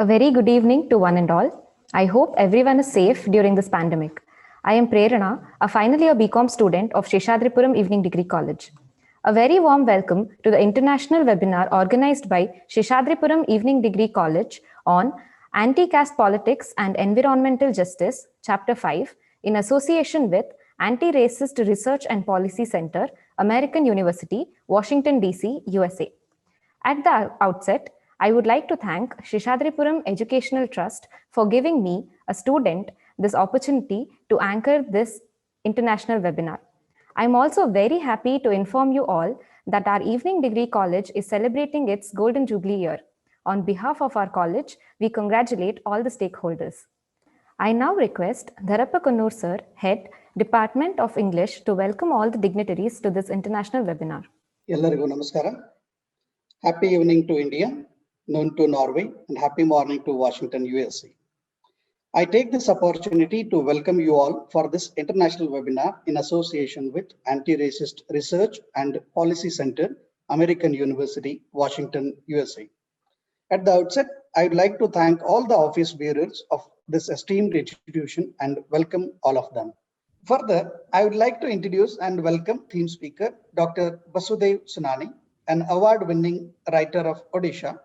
A very good evening to one and all. I hope everyone is safe during this pandemic. I am Prerana, a final year BCom student of Seshadripuram Evening Degree College. A very warm welcome to the international webinar organized by Seshadripuram Evening Degree College on Anti-Caste Politics and Environmental Justice, Chapter 5, in association with Anti-Racist Research and Policy Center, American University, Washington, D.C., USA. At the outset, I would like to thank Seshadripuram Educational Trust for giving me, a student, this opportunity to anchor this international webinar. I am also very happy to inform you all that our Evening Degree College is celebrating its Golden Jubilee year. On behalf of our college, we congratulate all the stakeholders. I now request Dharappa Kannur Sir, Head, Department of English, to welcome all the dignitaries to this international webinar. Ellarigu namaskara. Happy evening to India, noon to Norway, and happy morning to Washington, USA. I take this opportunity to welcome you all for this international webinar in association with Anti-Racist Research and Policy Center, American University, Washington, USA. At the outset, I would like to thank all the office bearers of this esteemed institution and welcome all of them. Further, I would like to introduce and welcome theme speaker, Dr. Basudev Sunani, an award-winning writer of Odisha,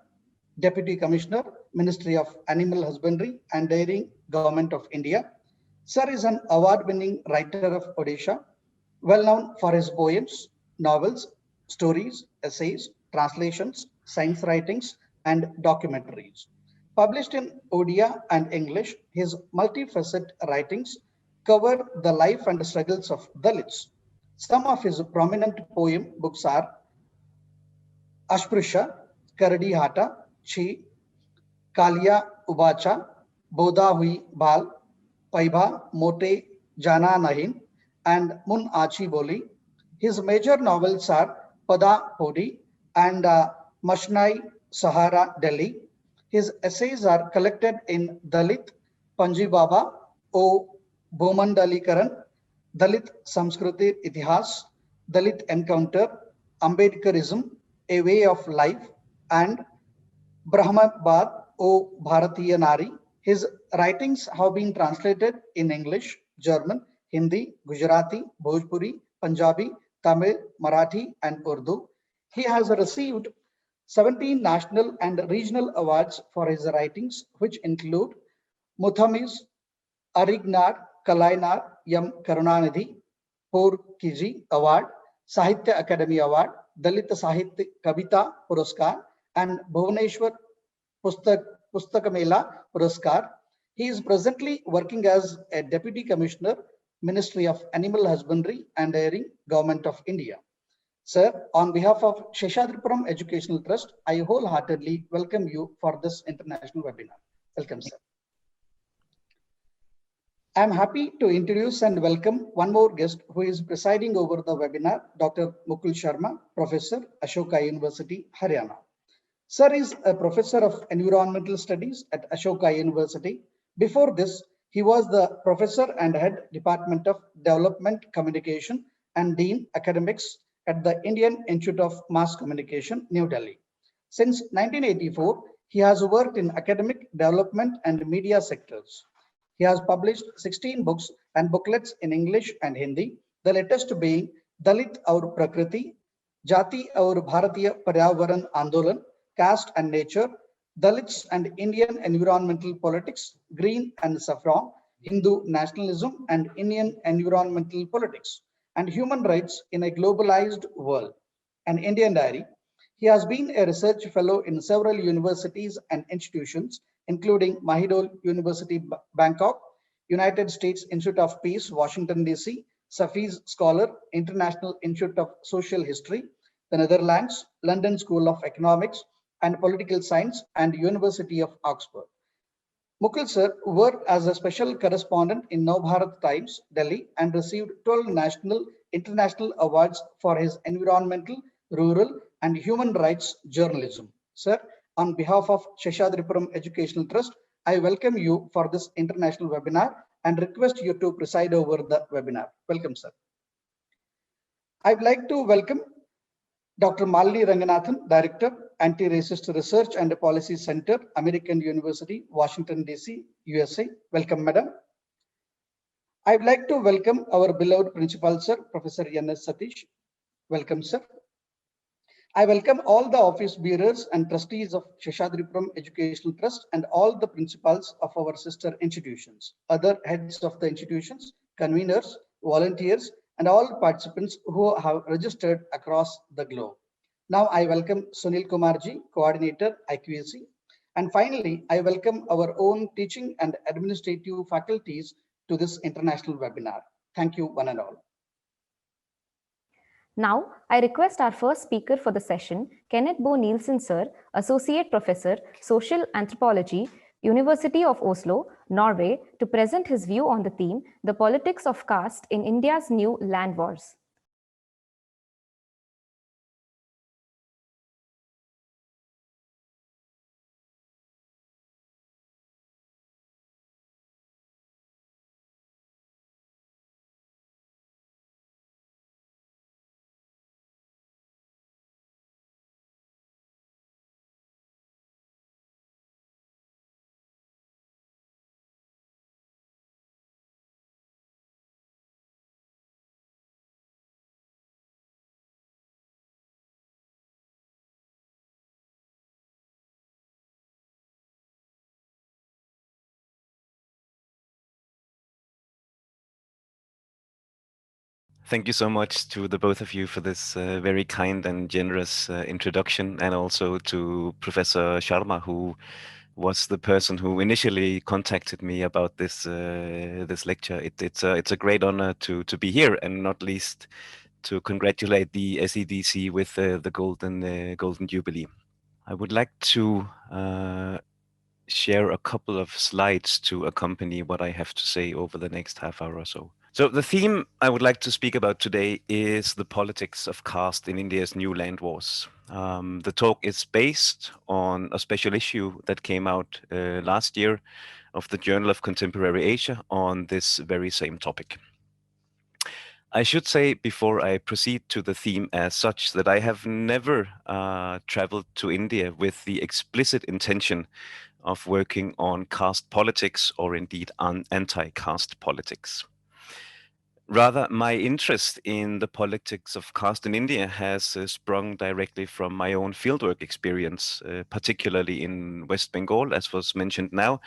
Deputy Commissioner, Ministry of Animal Husbandry and Dairying, Government of India. Sir is an award-winning writer of Odisha, well known for his poems, novels, stories, essays, translations, science writings, and documentaries. Published in Odia and English, his multifaceted writings cover the life and struggles of Dalits. Some of his prominent poem books are Ashprusha, Karadi Hata, Chi, Kalia Ubacha, Boda Hui Bal, Paiba Mote Jana Nahin, and Mun Achi Boli. His major novels are Pada Podi and Mashnai Sahara Delhi. His essays are collected in Dalit, Panji Baba, O Bomandalikaran, Dalit Samskruti Itihas, Dalit Encounter, Ambedkarism, A Way of Life, and Brahmabad, O Bharatiya Nari. His writings have been translated in English, German, Hindi, Gujarati, Bhojpuri, Punjabi, Tamil, Marathi, and Urdu. He has received 17 national and regional awards for his writings, which include Muthamis, Arignar, Kalainar, Yam Karunanidhi, Pur Kiji Award, Sahitya Academy Award, Dalit Sahitya Kavita Puraskar, and Bhuvaneshwar Pustakamela Puraskar. He is presently working as a Deputy Commissioner, Ministry of Animal Husbandry and Dairying, Government of India. Sir, on behalf of Seshadripuram Educational Trust, I wholeheartedly welcome you for this international webinar. Welcome, sir. I am happy to introduce and welcome one more guest who is presiding over the webinar, Dr. Mukul Sharma, Professor, Ashoka University, Haryana. Sir is a Professor of Environmental Studies at Ashoka University. Before this, he was the Professor and Head Department of Development Communication and Dean Academics at the Indian Institute of Mass Communication, New Delhi. Since 1984, he has worked in academic, development, and media sectors. He has published 16 books and booklets in English and Hindi, the latest being Dalit Aur Prakriti, Jati Aur Bharatiya Paryavaran Andolan, Caste and Nature, Dalits and Indian Environmental Politics, Green and Saffron, Hindu Nationalism and Indian Environmental Politics, and Human Rights in a Globalized World, an Indian Diary. He has been a research fellow in several universities and institutions, including Mahidol University, Bangkok, United States Institute of Peace, Washington, D.C., Safiz Scholar, International Institute of Social History, the Netherlands, London School of Economics and Political Science, and University of Oxford. Mukul sir worked as a special correspondent in Navbharat Times, Delhi, and received 12 national, international awards for his environmental, rural, and human rights journalism. Sir, on behalf of Seshadripuram Educational Trust, I welcome you for this international webinar and request you to preside over the webinar. Welcome, sir. I'd like to welcome Dr. Malini Ranganathan, Director, Anti-Racist Research and Policy Center, American University, Washington, D.C., USA. Welcome, madam. I would like to welcome our beloved principal, sir, Professor N.S. Satish. Welcome, sir. I welcome all the office bearers and trustees of Seshadripuram Educational Trust and all the principals of our sister institutions, other heads of the institutions, conveners, volunteers, and all participants who have registered across the globe. Now I welcome Sunil Kumarji, Coordinator, IQAC. And finally, I welcome our own teaching and administrative faculties to this international webinar. Thank you, one and all. Now, I request our first speaker for the session, Kenneth Nielsen, sir, Associate Professor, Social Anthropology, University of Oslo, Norway, to present his view on the theme, The Politics of Caste in India's New Land Wars. Thank you so much to the both of you for this very kind and generous introduction, and also to Professor Sharma, who was the person who initially contacted me about this this lecture. It's a great honor to be here, and not least to congratulate the SEDC with the golden jubilee. I would like to share a couple of slides to accompany what I have to say over the next half hour or so. So the theme I would like to speak about today is the politics of caste in India's new land wars. The talk is based on a special issue that came out last year of the Journal of Contemporary Asia on this very same topic. I should say before I proceed to the theme as such that I have never traveled to India with the explicit intention of working on caste politics or indeed on anti-caste politics. Rather, my interest in the politics of caste in India has sprung directly from my own fieldwork experience, particularly in West Bengal, as was mentioned now,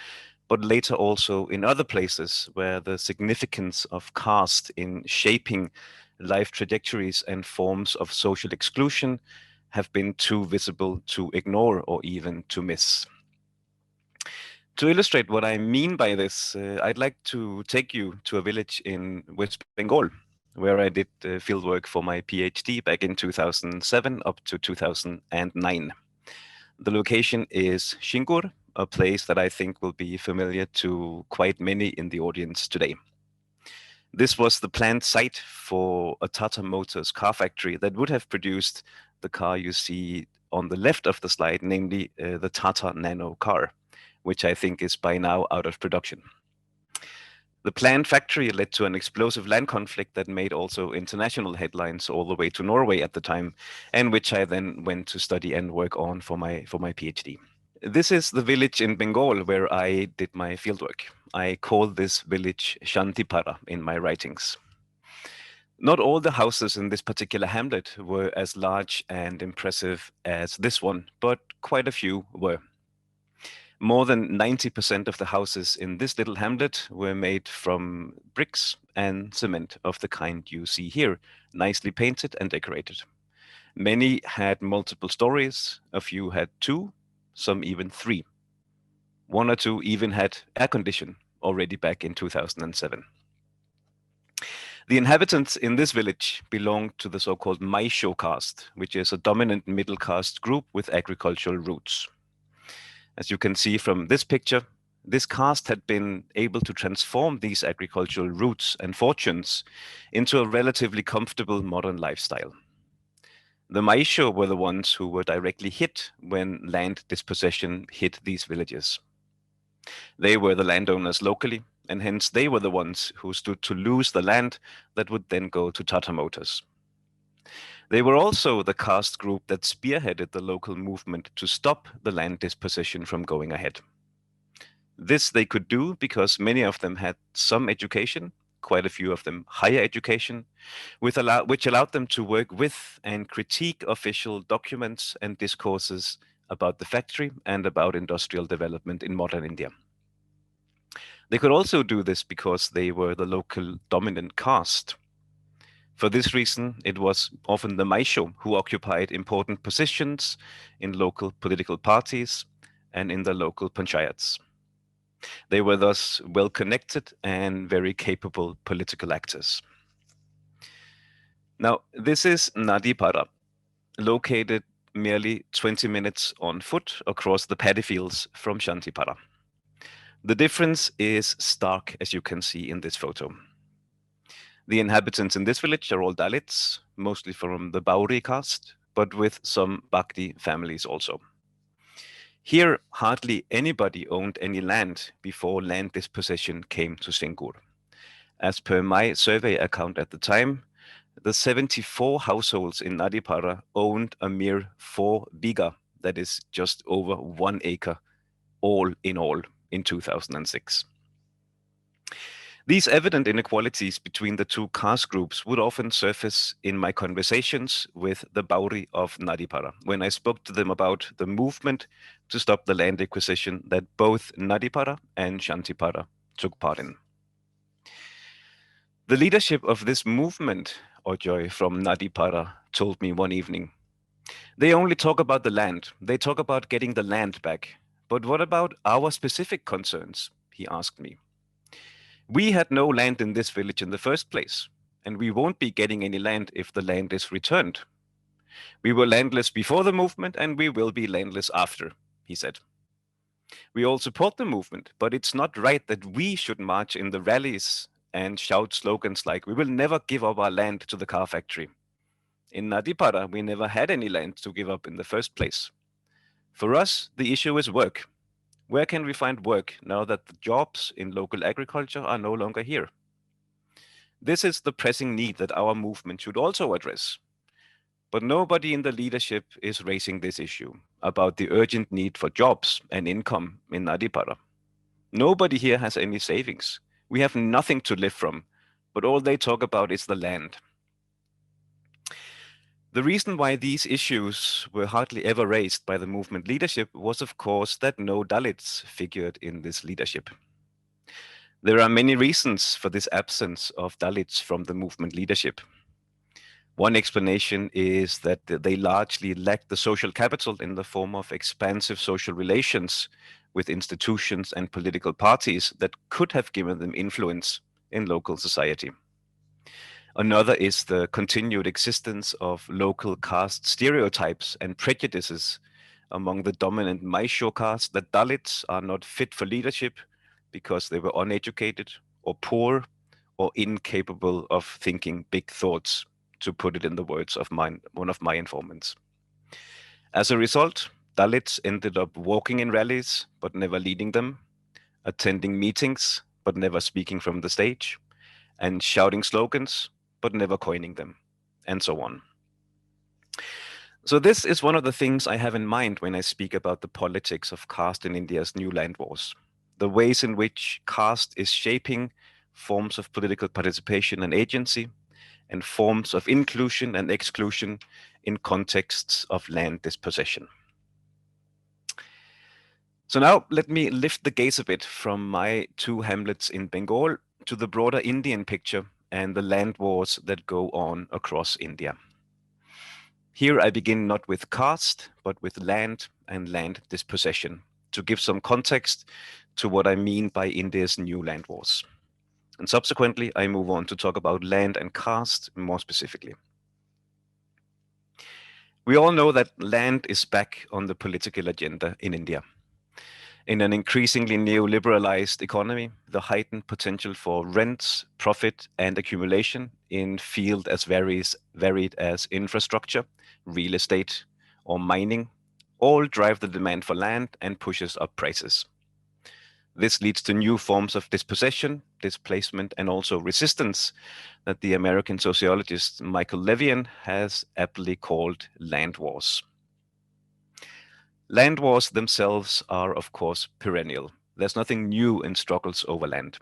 but later also in other places where the significance of caste in shaping life trajectories and forms of social exclusion have been too visible to ignore or even to miss. To illustrate what I mean by this, I'd like to take you to a village in West Bengal, where I did fieldwork for my PhD back in 2007 up to 2009. The location is Shingur, a place that I think will be familiar to quite many in the audience today. This was the planned site for a Tata Motors car factory that would have produced the car you see on the left of the slide, namely the Tata Nano car, which I think is by now out of production. The planned factory led to an explosive land conflict that made also international headlines all the way to Norway at the time, and which I then went to study and work on for my PhD. This is the village in Bengal where I did my fieldwork. I call this village Shantipara in my writings. Not all the houses in this particular hamlet were as large and impressive as this one, but quite a few were. More than 90% of the houses in this little hamlet were made from bricks and cement of the kind you see here, nicely painted and decorated. Many had multiple stories, a few had 2, some even 3. 1 or 2 even had air condition already back in 2007. The inhabitants in this village belonged to the so-called Maisho caste, which is a dominant middle caste group with agricultural roots. As you can see from this picture, this caste had been able to transform these agricultural roots and fortunes into a relatively comfortable modern lifestyle. The Maisho were the ones who were directly hit when land dispossession hit these villages. They were the landowners locally, and hence they were the ones who stood to lose the land that would then go to Tata Motors. They were also the caste group that spearheaded the local movement to stop the land dispossession from going ahead. This they could do because many of them had some education, quite a few of them higher education, which allowed them to work with and critique official documents and discourses about the factory and about industrial development in modern India. They could also do this because they were the local dominant caste. For this reason, it was often the Maisho who occupied important positions in local political parties and in the local panchayats. They were thus well-connected and very capable political actors. Now, this is Nadipara, located merely 20 minutes on foot across the paddy fields from Shantipara. The difference is stark, as you can see in this photo. The inhabitants in this village are all Dalits, mostly from the Bauri caste, but with some Bhakti families also. Here, hardly anybody owned any land before land dispossession came to Singur. As per my survey account at the time, the 74 households in Nadipara owned a mere 4 biga, that is just over 1 acre, all in 2006. These evident inequalities between the two caste groups would often surface in my conversations with the Bauri of Nadipara when I spoke to them about the movement to stop the land acquisition that both Nadipara and Shantipara took part in. The leadership of this movement, Ojoy from Nadipara, told me one evening, they only talk about the land. They talk about getting the land back. But what about our specific concerns? He asked me. We had no land in this village in the first place, and we won't be getting any land if the land is returned. We were landless before the movement, and we will be landless after, he said. We all support the movement, but it's not right that we should march in the rallies and shout slogans like, we will never give up our land to the car factory. In Nadipara, we never had any land to give up in the first place. For us, the issue is work. Where can we find work now that the jobs in local agriculture are no longer here? This is the pressing need that our movement should also address. But nobody in the leadership is raising this issue about the urgent need for jobs and income in Nadipara. Nobody here has any savings. We have nothing to live from, but all they talk about is the land. The reason why these issues were hardly ever raised by the movement leadership was, of course, that no Dalits figured in this leadership. There are many reasons for this absence of Dalits from the movement leadership. One explanation is that they largely lack the social capital in the form of expansive social relations with institutions and political parties that could have given them influence in local society. Another is the continued existence of local caste stereotypes and prejudices among the dominant Maisho caste that Dalits are not fit for leadership because they were uneducated or poor or incapable of thinking big thoughts, to put it in the words of one of my informants. As a result, Dalits ended up walking in rallies but never leading them, attending meetings but never speaking from the stage, and shouting slogans but never coining them, and so on. So this is one of the things I have in mind when I speak about the politics of caste in India's new land wars, the ways in which caste is shaping forms of political participation and agency, and forms of inclusion and exclusion in contexts of land dispossession. So now let me lift the gaze a bit from my 2 hamlets in Bengal to the broader Indian picture and the land wars that go on across India. Here I begin not with caste, but with land and land dispossession, to give some context to what I mean by India's new land wars. And subsequently, I move on to talk about land and caste more specifically. We all know that land is back on the political agenda in India. In an increasingly neoliberalized economy, the heightened potential for rents, profit, and accumulation in fields as varied as infrastructure, real estate, or mining all drive the demand for land and pushes up prices. This leads to new forms of dispossession, displacement, and also resistance that the American sociologist Michael Levin has aptly called land wars. Land wars themselves are, of course, perennial. There's nothing new in struggles over land.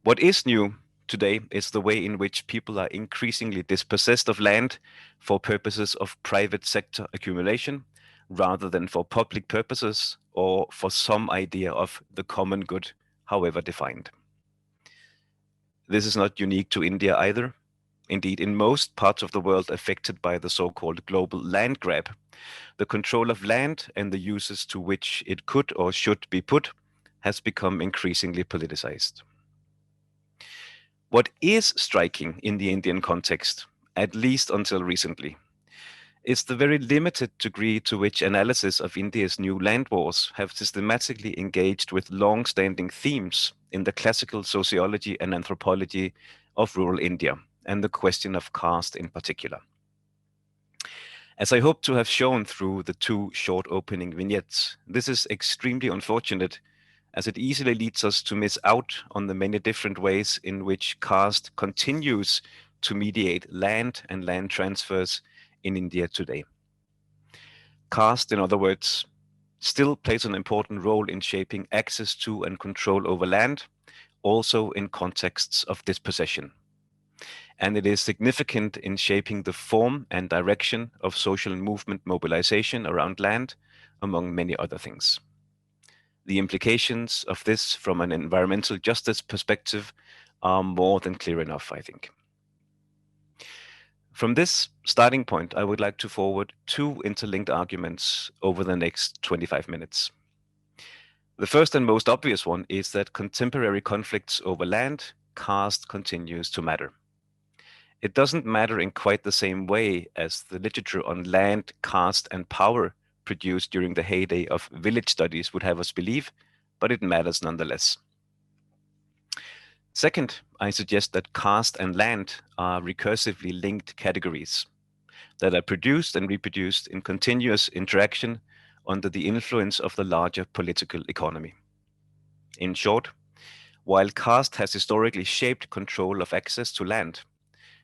What is new today is the way in which people are increasingly dispossessed of land for purposes of private sector accumulation rather than for public purposes or for some idea of the common good, however defined. This is not unique to India either. Indeed, in most parts of the world affected by the so-called global land grab, the control of land and the uses to which it could or should be put has become increasingly politicized. What is striking in the Indian context, at least until recently, is the very limited degree to which analysis of India's new land wars have systematically engaged with long-standing themes in the classical sociology and anthropology of rural India, and the question of caste in particular. As I hope to have shown through the two short opening vignettes, this is extremely unfortunate, as it easily leads us to miss out on the many different ways in which caste continues to mediate land and land transfers in India today. Caste, in other words, still plays an important role in shaping access to and control over land, also in contexts of dispossession. And it is significant in shaping the form and direction of social movement mobilization around land, among many other things. The implications of this from an environmental justice perspective are more than clear enough, I think. From this starting point, I would like to forward two interlinked arguments over the next 25 minutes. The first and most obvious one is that contemporary conflicts over land, caste continues to matter. It doesn't matter in quite the same way as the literature on land, caste, and power produced during the heyday of village studies would have us believe, but it matters nonetheless. Second, I suggest that caste and land are recursively linked categories that are produced and reproduced in continuous interaction under the influence of the larger political economy. In short, while caste has historically shaped control of access to land,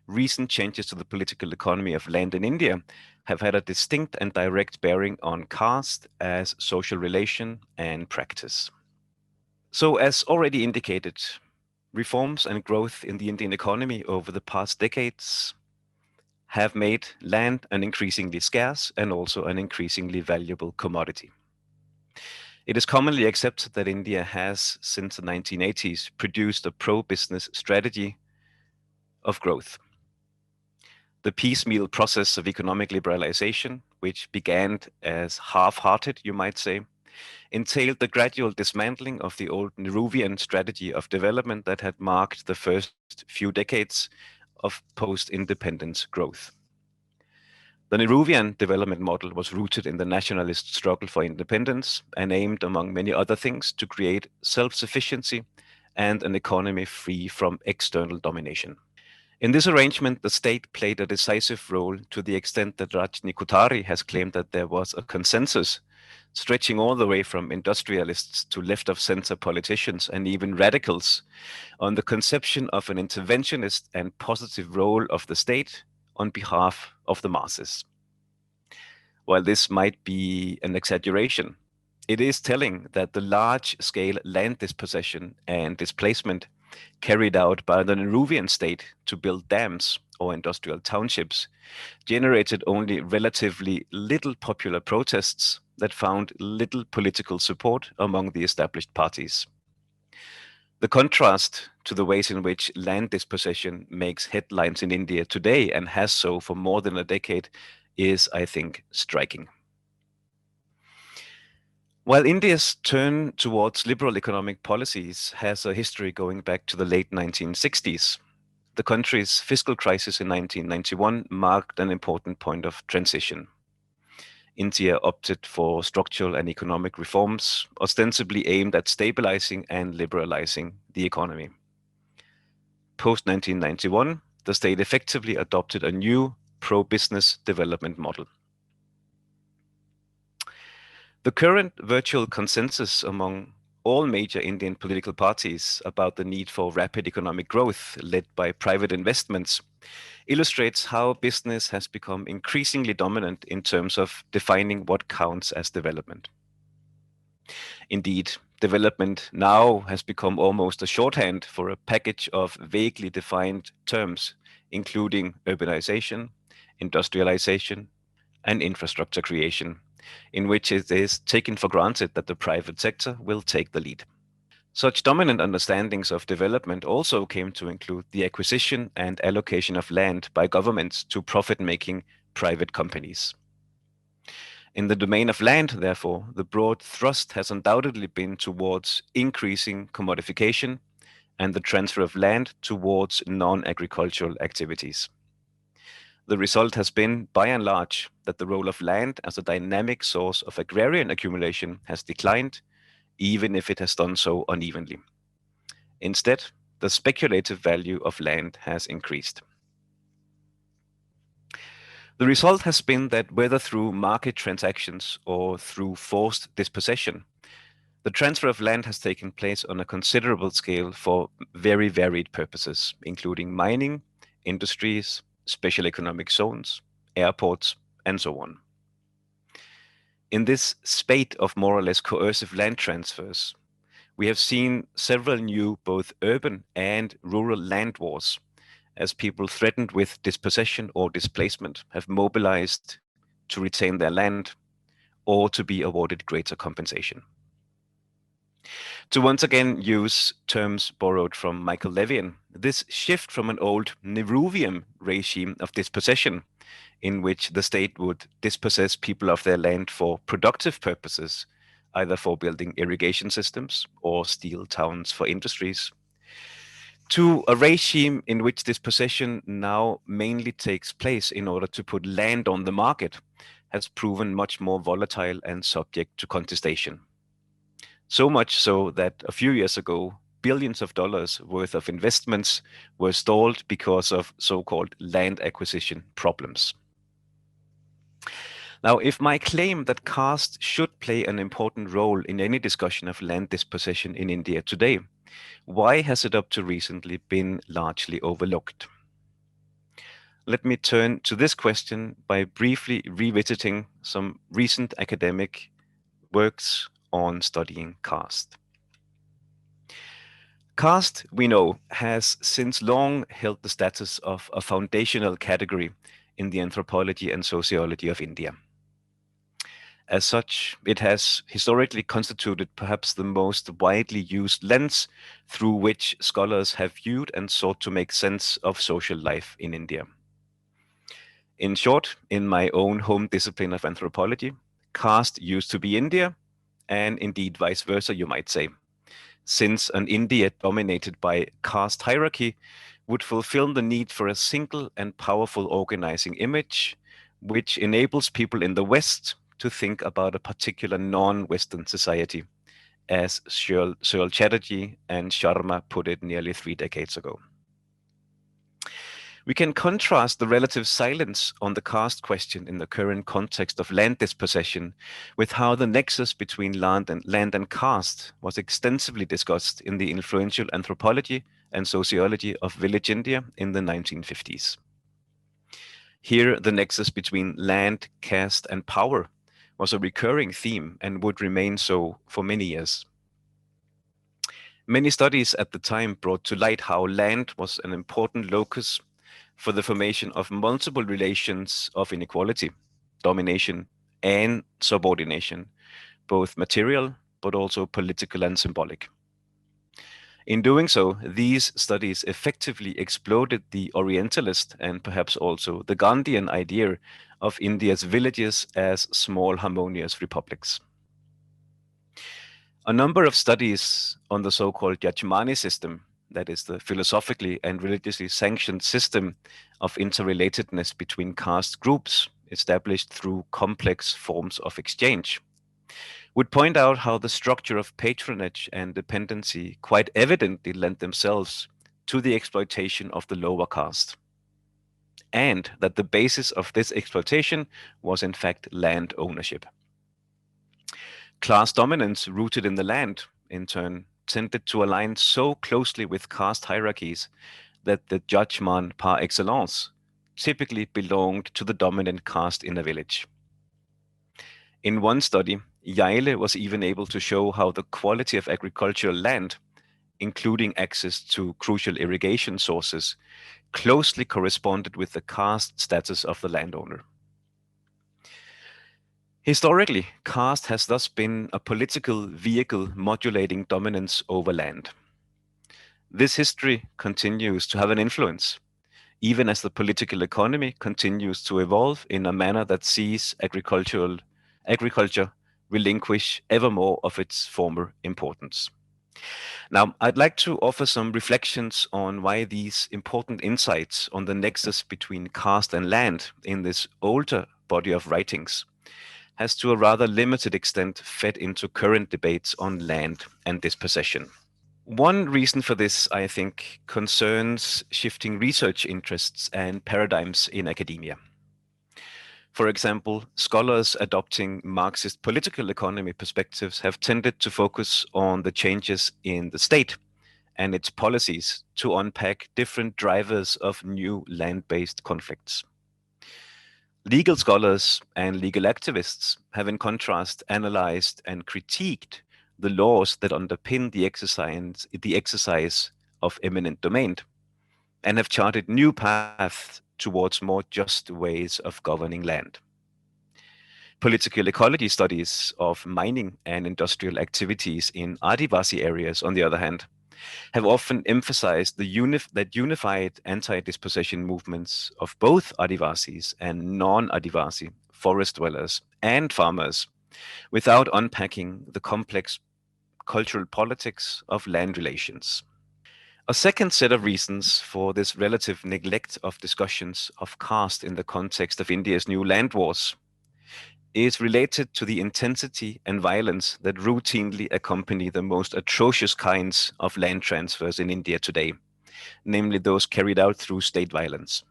recent changes to the political economy of land in India have had a distinct and direct bearing on caste as social relation and practice. So, as already indicated, reforms and growth in the Indian economy over the past decades have made land an increasingly scarce and also an increasingly valuable commodity. It is commonly accepted that India has, since the 1980s, produced a pro-business strategy of growth. The piecemeal process of economic liberalization, which began as half-hearted, you might say, entailed the gradual dismantling of the old Nehruvian strategy of development that had marked the first few decades of post-independence growth. The Nehruvian development model was rooted in the nationalist struggle for independence and aimed, among many other things, to create self-sufficiency and an economy free from external domination. In this arrangement, the state played a decisive role to the extent that Rajni Kothari has claimed that there was a consensus stretching all the way from industrialists to left-of-center politicians and even radicals on the conception of an interventionist and positive role of the state on behalf of the masses. While this might be an exaggeration, it is telling that the large-scale land dispossession and displacement carried out by the Nehruvian state to build dams or industrial townships generated only relatively little popular protests that found little political support among the established parties. The contrast to the ways in which land dispossession makes headlines in India today and has so for more than a decade is, I think, striking. While India's turn towards liberal economic policies has a history going back to the late 1960s, the country's fiscal crisis in 1991 marked an important point of transition. India opted for structural and economic reforms, ostensibly aimed at stabilizing and liberalizing the economy. Post-1991, the state effectively adopted a new pro-business development model. The current virtual consensus among all major Indian political parties about the need for rapid economic growth led by private investments illustrates how business has become increasingly dominant in terms of defining what counts as development. Indeed, development now has become almost a shorthand for a package of vaguely defined terms, including urbanization, industrialization, and infrastructure creation, in which it is taken for granted that the private sector will take the lead. Such dominant understandings of development also came to include the acquisition and allocation of land by governments to profit-making private companies. In the domain of land, therefore, the broad thrust has undoubtedly been towards increasing commodification and the transfer of land towards non-agricultural activities. The result has been, by and large, that the role of land as a dynamic source of agrarian accumulation has declined, even if it has done so unevenly. Instead, the speculative value of land has increased. The result has been that whether through market transactions or through forced dispossession, the transfer of land has taken place on a considerable scale for very varied purposes, including mining, industries, special economic zones, airports, and so on. In this spate of more or less coercive land transfers, we have seen several new both urban and rural land wars, as people threatened with dispossession or displacement have mobilized to retain their land or to be awarded greater compensation. To once again use terms borrowed from Michael Levin, this shift from an old Nehruvian regime of dispossession, in which the state would dispossess people of their land for productive purposes, either for building irrigation systems or steel towns for industries, to a regime in which dispossession now mainly takes place in order to put land on the market, has proven much more volatile and subject to contestation. So much so that a few years ago, billions of dollars worth of investments were stalled because of so-called land acquisition problems. Now, if my claim that caste should play an important role in any discussion of land dispossession in India today, why has it up to recently been largely overlooked? Let me turn to this question by briefly revisiting some recent academic works on studying caste. Caste, we know, has since long held the status of a foundational category in the anthropology and sociology of India. As such, it has historically constituted perhaps the most widely used lens through which scholars have viewed and sought to make sense of social life in India. In short, in my own home discipline of anthropology, caste used to be India, and indeed vice versa, you might say, since an India dominated by caste hierarchy would fulfill the need for a single and powerful organizing image, which enables people in the West to think about a particular non-Western society, as Searle Chatterjee and Sharma put it nearly 3 decades ago. We can contrast the relative silence on the caste question in the current context of land dispossession with how the nexus between land and caste was extensively discussed in the influential anthropology and sociology of village India in the 1950s. Here, the nexus between land, caste, and power was a recurring theme and would remain so for many years. Many studies at the time brought to light how land was an important locus for the formation of multiple relations of inequality, domination, and subordination, both material but also political and symbolic. In doing so, these studies effectively exploded the Orientalist and perhaps also the Gandhian idea of India's villages as small harmonious republics. A number of studies on the so-called Yajmani system, that is the philosophically and religiously sanctioned system of interrelatedness between caste groups established through complex forms of exchange, would point out how the structure of patronage and dependency quite evidently lent themselves to the exploitation of the lower caste, and that the basis of this exploitation was in fact land ownership. Class dominance rooted in the land in turn, tended to align so closely with caste hierarchies that the judgment par excellence typically belonged to the dominant caste in a village. In one study, Jaile was even able to show how the quality of agricultural land, including access to crucial irrigation sources, closely corresponded with the caste status of the landowner. Historically, caste has thus been a political vehicle modulating dominance over land. This history continues to have an influence, even as the political economy continues to evolve in a manner that sees agriculture relinquish ever more of its former importance. Now, I'd like to offer some reflections on why these important insights on the nexus between caste and land in this older body of writings has to a rather limited extent fed into current debates on land and dispossession. One reason for this, I think, concerns shifting research interests and paradigms in academia. For example, scholars adopting Marxist political economy perspectives have tended to focus on the changes in the state and its policies to unpack different drivers of new land-based conflicts. Legal scholars and legal activists have, in contrast, analyzed and critiqued the laws that underpin the exercise of eminent domain and have charted new paths towards more just ways of governing land. Political ecology studies of mining and industrial activities in Adivasi areas, on the other hand, have often emphasized that unified anti-dispossession movements of both Adivasis and non-Adivasi forest dwellers and farmers, without unpacking the complex cultural politics of land relations. A second set of reasons for this relative neglect of discussions of caste in the context of India's new land wars is related to the intensity and violence that routinely accompany the most atrocious kinds of land transfers in India today, namely those carried out through state violence.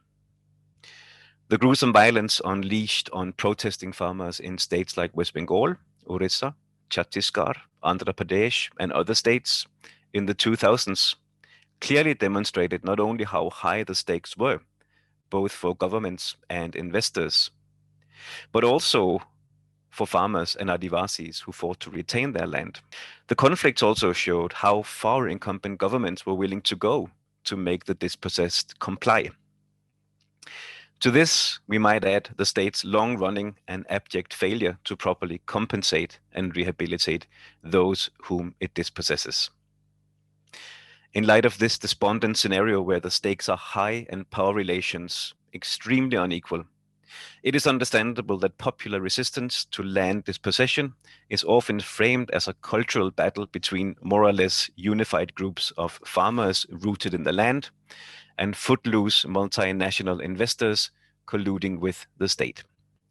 The gruesome violence unleashed on protesting farmers in states like West Bengal, Odisha, Chhattisgarh, Andhra Pradesh, and other states in the 2000s clearly demonstrated not only how high the stakes were, both for governments and investors, but also for farmers and Adivasis who fought to retain their land. The conflicts also showed how far incumbent governments were willing to go to make the dispossessed comply. To this, we might add the state's long-running and abject failure to properly compensate and rehabilitate those whom it dispossesses. In light of this despondent scenario where the stakes are high and power relations extremely unequal, it is understandable that popular resistance to land dispossession is often framed as a cultural battle between more or less unified groups of farmers rooted in the land and footloose multinational investors colluding with the state.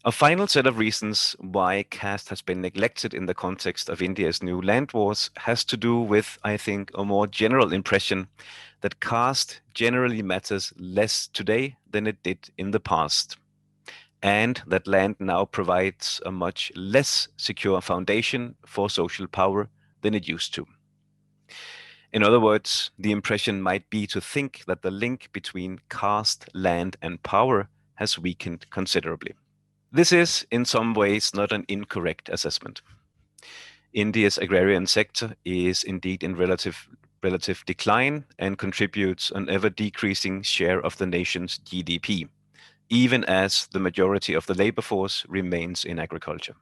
A final set of reasons why caste has been neglected in the context of India's new land wars has to do with, I think, a more general impression that caste generally matters less today than it did in the past, and that land now provides a much less secure foundation for social power than it used to. In other words, the impression might be to think that the link between caste, land, and power has weakened considerably. This is, in some ways, not an incorrect assessment. India's agrarian sector is indeed in relative decline and contributes an ever-decreasing share of the nation's GDP, even as the majority of the labor force remains in agriculture.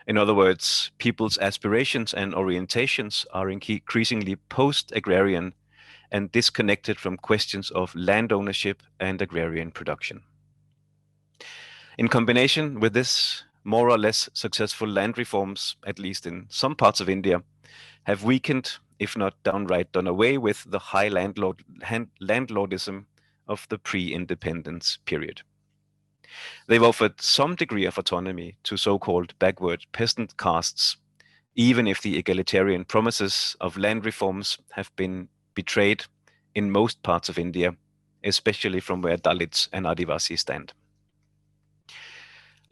In other words, people's aspirations and orientations are increasingly post-agrarian and disconnected from questions of land ownership and agrarian production. In combination with this, more or less successful land reforms, at least in some parts of India, have weakened, if not downright done away with, the high landlordism of the pre-independence period. They've offered some degree of autonomy to so-called backward peasant castes, even if the egalitarian promises of land reforms have been betrayed in most parts of India, especially from where Dalits and Adivasi stand.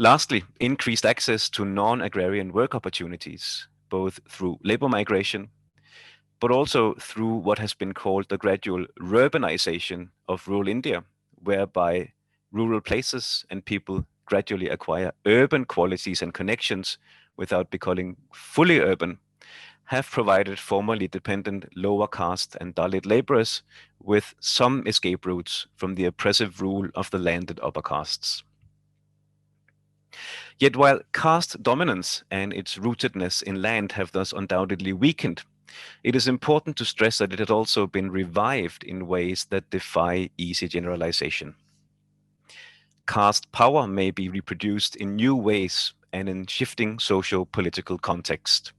Lastly, increased access to non-agrarian work opportunities both through labor migration, but also through what has been called the gradual urbanization of rural India, whereby rural places and people gradually acquire urban qualities and connections without becoming fully urban, have provided formerly dependent lower caste and Dalit laborers with some escape routes from the oppressive rule of the landed upper castes. Yet while caste dominance and its rootedness in land have thus undoubtedly weakened, it is important to stress that it had also been revived in ways that defy easy generalization. Caste power may be reproduced in new ways and in shifting socio-political context,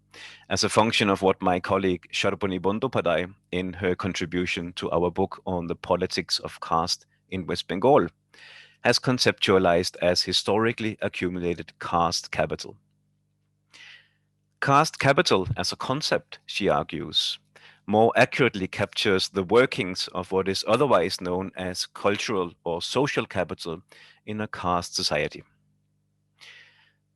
as a function of what my colleague Sharbani Bandyopadhyay, in her contribution to our book on the politics of caste in West Bengal, has conceptualized as historically accumulated caste capital. Caste capital as a concept, she argues, more accurately captures the workings of what is otherwise known as cultural or social capital in a caste society.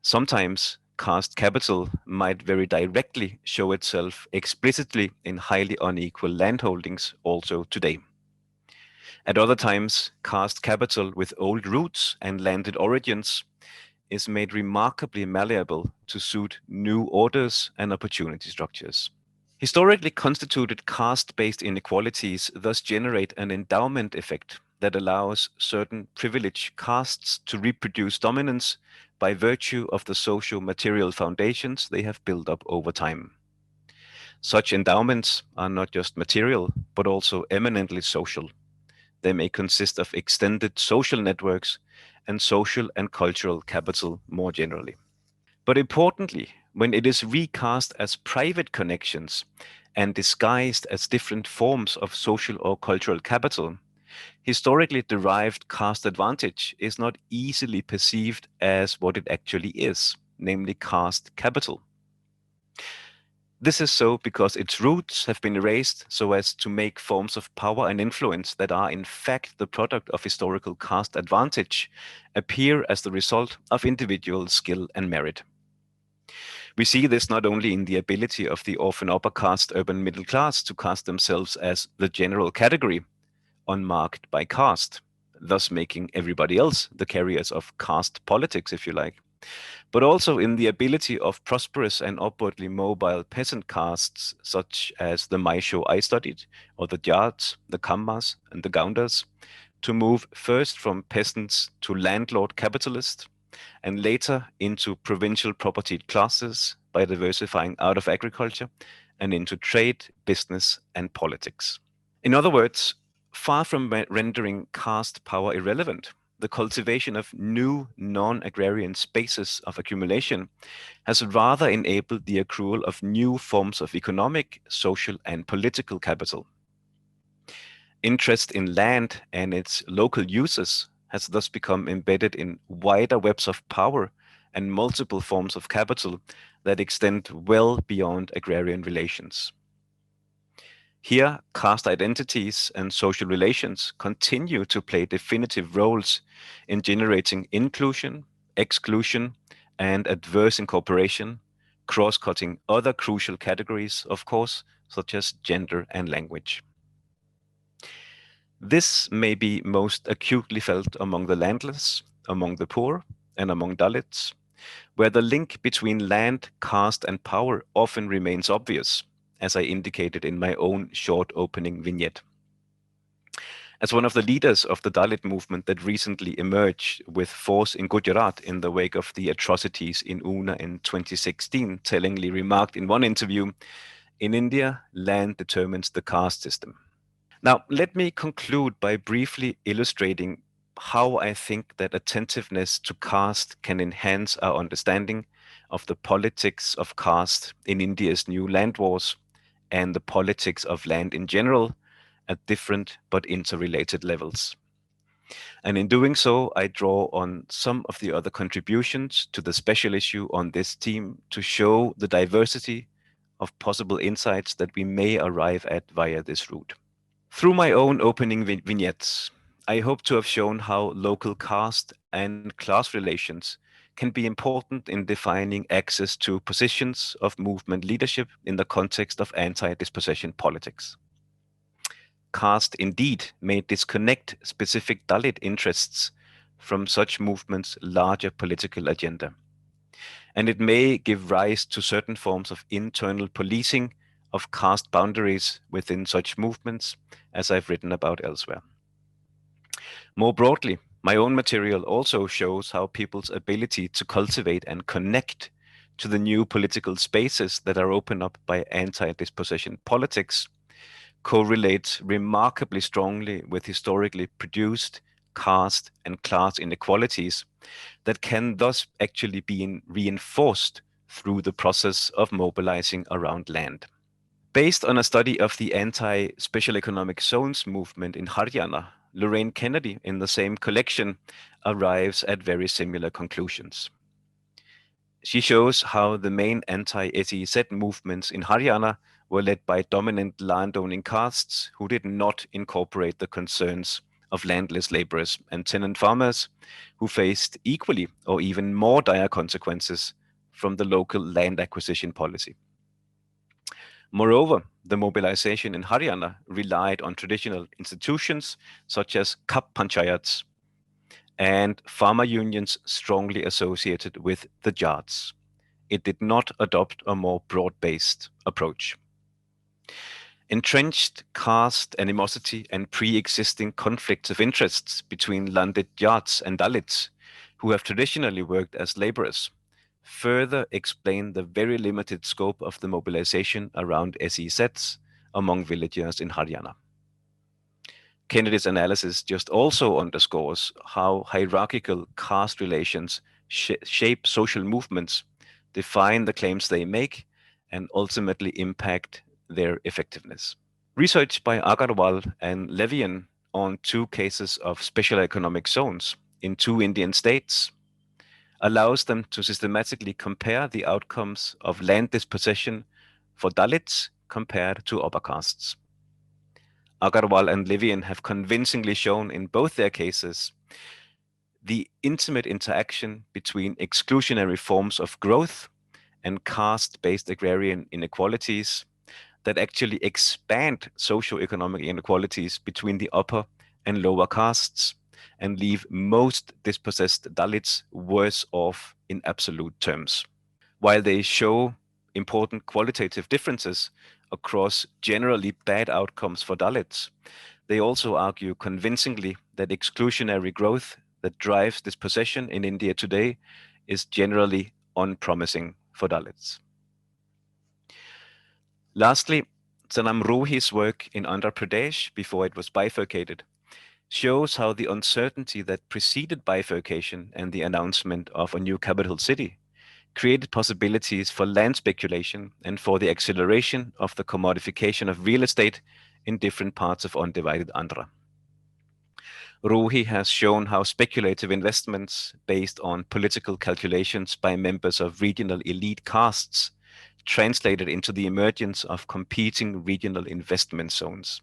Sometimes caste capital might very directly show itself explicitly in highly unequal landholdings also today. At other times, caste capital with old roots and landed origins is made remarkably malleable to suit new orders and opportunity structures. Historically constituted caste-based inequalities thus generate an endowment effect that allows certain privileged castes to reproduce dominance by virtue of the socio-material foundations they have built up over time. Such endowments are not just material, but also eminently social. They may consist of extended social networks and social and cultural capital more generally. But importantly, when it is recast as private connections and disguised as different forms of social or cultural capital, historically derived caste advantage is not easily perceived as what it actually is, namely caste capital. This is so because its roots have been erased so as to make forms of power and influence that are in fact the product of historical caste advantage appear as the result of individual skill and merit. We see this not only in the ability of the often upper caste urban middle class to cast themselves as the general category, unmarked by caste, thus making everybody else the carriers of caste politics, if you like, but also in the ability of prosperous and upwardly mobile peasant castes, such as the Maisho I studied, or the Jats, the Kammas, and the Gaundas, to move first from peasants to landlord capitalists, and later into provincial propertied classes by diversifying out of agriculture and into trade, business, and politics. In other words, far from rendering caste power irrelevant, the cultivation of new non-agrarian spaces of accumulation has rather enabled the accrual of new forms of economic, social, and political capital. Interest in land and its local uses has thus become embedded in wider webs of power and multiple forms of capital that extend well beyond agrarian relations. Here, caste identities and social relations continue to play definitive roles in generating inclusion, exclusion, and adverse incorporation, cross-cutting other crucial categories, of course, such as gender and language. This may be most acutely felt among the landless, among the poor, and among Dalits, where the link between land, caste, and power often remains obvious, as I indicated in my own short opening vignette. As one of the leaders of the Dalit movement that recently emerged with force in Gujarat in the wake of the atrocities in Una in 2016, tellingly remarked in one interview, "In India, land determines the caste system." Now, let me conclude by briefly illustrating how I think that attentiveness to caste can enhance our understanding of the politics of caste in India's new land wars and the politics of land in general at different but interrelated levels. And in doing so, I draw on some of the other contributions to the special issue on this theme to show the diversity of possible insights that we may arrive at via this route. Through my own opening vignettes, I hope to have shown how local caste and class relations can be important in defining access to positions of movement leadership in the context of anti-dispossession politics. Caste indeed may disconnect specific Dalit interests from such movements' larger political agenda. And it may give rise to certain forms of internal policing of caste boundaries within such movements, as I've written about elsewhere. More broadly, my own material also shows how people's ability to cultivate and connect to the new political spaces that are opened up by anti-dispossession politics correlates remarkably strongly with historically produced caste and class inequalities that can thus actually be reinforced through the process of mobilizing around land. Based on a study of the anti-special economic zones movement in Haryana, Lorraine Kennedy in the same collection arrives at very similar conclusions. She shows how the main anti-SEZ movements in Haryana were led by dominant landowning castes who did not incorporate the concerns of landless laborers and tenant farmers who faced equally or even more dire consequences from the local land acquisition policy. Moreover, the mobilization in Haryana relied on traditional institutions such as Kap Panchayats and farmer unions strongly associated with the Jats. It did not adopt a more broad-based approach. Entrenched caste animosity and pre-existing conflicts of interests between landed Jats and Dalits, who have traditionally worked as laborers, further explain the very limited scope of the mobilization around SEZs among villagers in Haryana. Kennedy's analysis just also underscores how hierarchical caste relations shape social movements, define the claims they make, and ultimately impact their effectiveness. Research by Agarwal and Levian on 2 cases of special economic zones in 2 Indian states allows them to systematically compare the outcomes of land dispossession for Dalits compared to upper castes. Agarwal and Levian have convincingly shown in both their cases the intimate interaction between exclusionary forms of growth and caste-based agrarian inequalities that actually expand socioeconomic inequalities between the upper and lower castes and leave most dispossessed Dalits worse off in absolute terms. While they show important qualitative differences across generally bad outcomes for Dalits, they also argue convincingly that exclusionary growth that drives dispossession in India today is generally unpromising for Dalits. Lastly, Sanam Rohi's work in Andhra Pradesh before it was bifurcated shows how the uncertainty that preceded bifurcation and the announcement of a new capital city created possibilities for land speculation and for the acceleration of the commodification of real estate in different parts of undivided Andhra. Rohi has shown how speculative investments based on political calculations by members of regional elite castes translated into the emergence of competing regional investment zones.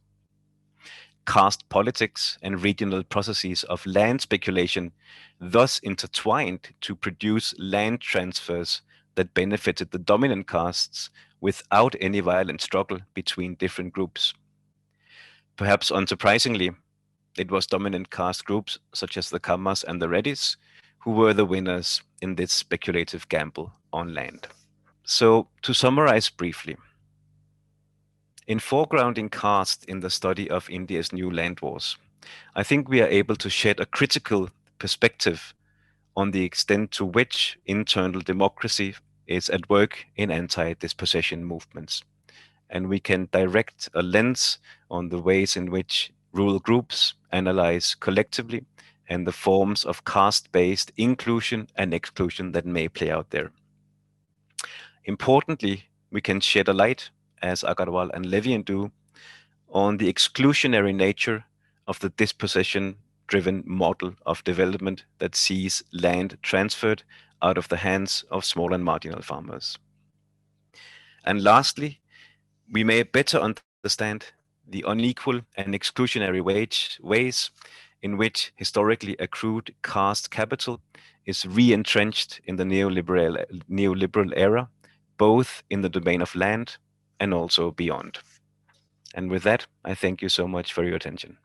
Caste politics and regional processes of land speculation thus intertwined to produce land transfers that benefited the dominant castes without any violent struggle between different groups. Perhaps unsurprisingly, it was dominant caste groups such as the Kammas and the Reddys who were the winners in this speculative gamble on land. So, to summarize briefly, in foregrounding caste in the study of India's new land wars, I think we are able to shed a critical perspective on the extent to which internal democracy is at work in anti-dispossession movements. And we can direct a lens on the ways in which rural groups analyze collectively and the forms of caste-based inclusion and exclusion that may play out there. Importantly, we can shed a light, as Agarwal and Levian do, on the exclusionary nature of the dispossession-driven model of development that sees land transferred out of the hands of small and marginal farmers. And lastly, we may better understand the unequal and exclusionary ways in which historically accrued caste capital is re-entrenched in the neoliberal era, both in the domain of land and also beyond. And with that, I thank you so much for your attention.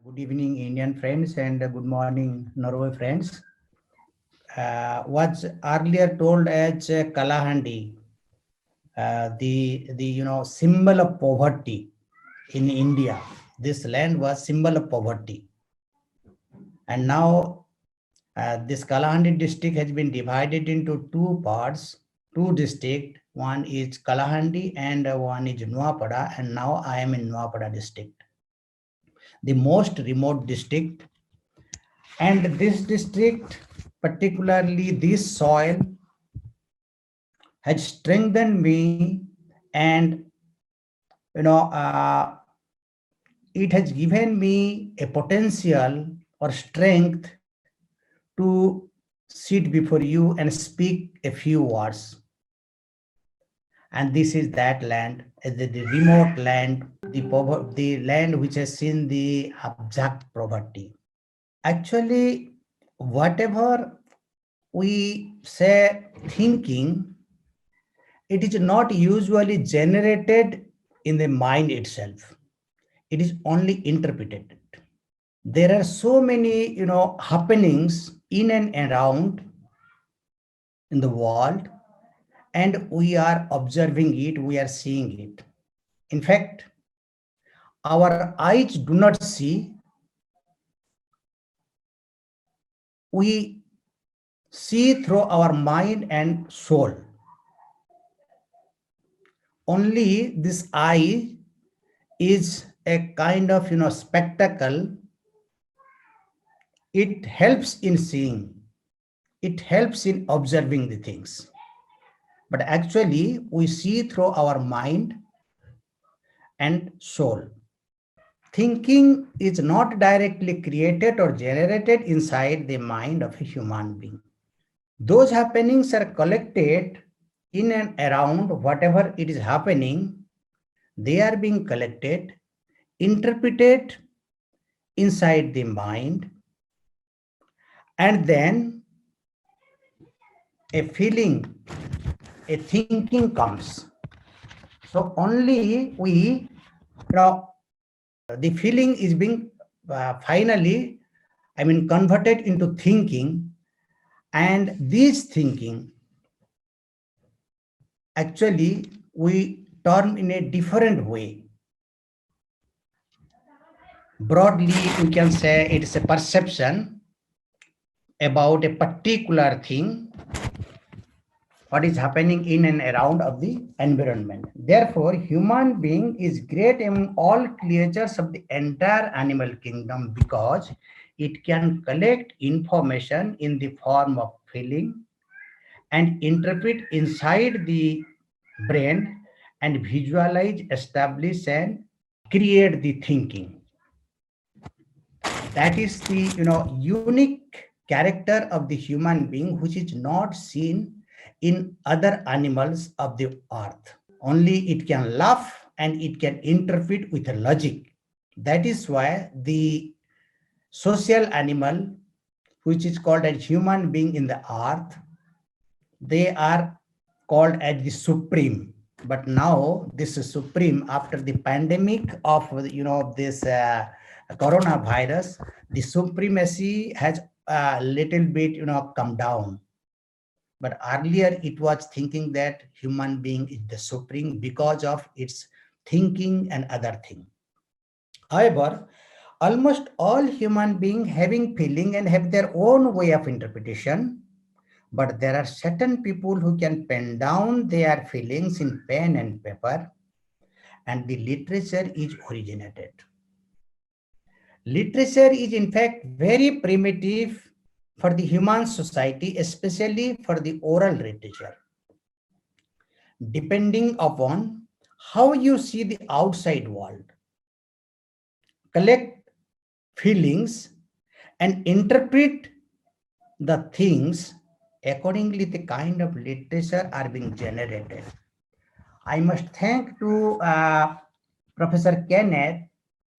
Good evening, Indian friends, and good morning, Norway friends. Was earlier told as Kalahandi, the symbol of poverty in India. This land was symbol of poverty, and now this Kalahandi district has been divided into two parts, two districts. One is Kalahandi and one is Nuapada, and now I am in Nuapada district, the most remote district. And this district, particularly this soil, has strengthened me, and it has given me a potential or strength to sit before you and speak a few words. And this is that land, the remote land, the land which has seen the abject poverty. Actually, whatever we say thinking, it is not usually generated in the mind itself. It is only interpreted. There are so many, happenings in and around in the world, and we are observing it, we are seeing it. In fact, our eyes do not see, we see through our mind and soul. Only this eye is a kind of spectacle. It helps in seeing, it helps in observing the things, but actually we see through our mind and soul. Thinking is not directly created or generated inside the mind of a human being. Those happenings are collected in and around whatever it is happening. They are being collected, interpreted inside the mind, and then a feeling, a thinking comes. So only we, the feeling is being finally, converted into thinking, and this thinking, actually, we turn in a different way. Broadly, we can say it is a perception about a particular thing, what is happening in and around of the environment. Therefore, human being is great among all creatures of the entire animal kingdom because it can collect information in the form of feeling and interpret inside the brain and visualize, establish, and create the thinking. That is the unique character of the human being, which is not seen in other animals of the earth. Only it can laugh and it can interpret with a logic. That is why the social animal, which is called as human being in the earth, they are called as the supreme. But now this is supreme after the pandemic of this coronavirus, the supremacy has a little bit come down. But earlier it was thinking that human being is the supreme because of its thinking and other thing. However, Almost all human beings having feeling and have their own way of interpretation, but there are certain people who can pen down their feelings in pen and paper, and the literature is originated. Literature is in fact very primitive for the human society, especially for the oral literature. Depending upon how you see the outside world, collect feelings and interpret the things accordingly, the kind of literature are being generated. I must thank to Professor Kenneth.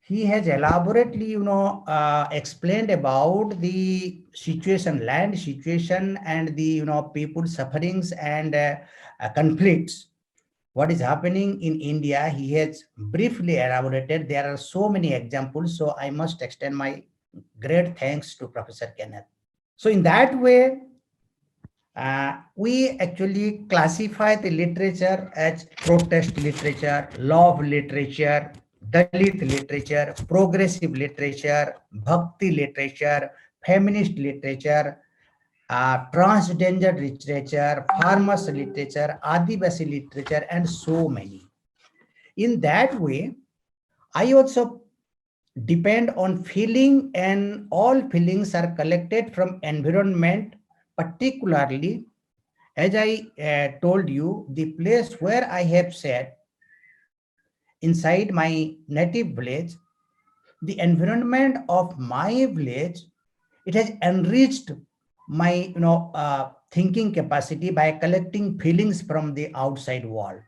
He has elaborately, explained about the situation, land situation, and the people sufferings and conflicts. What is happening in India? He has briefly elaborated. There are so many examples, so I must extend my great thanks to Professor Kenneth. So in that way, we actually classify the literature as protest literature, love literature, Dalit literature, progressive literature, bhakti literature, feminist literature, transgender literature, farmers literature, Adivasi literature, and so many. In that way, I also depend on feeling, and all feelings are collected from environment, particularly as I told you, the place where I have said inside my native village, the environment of my village, it has enriched my thinking capacity by collecting feelings from the outside world,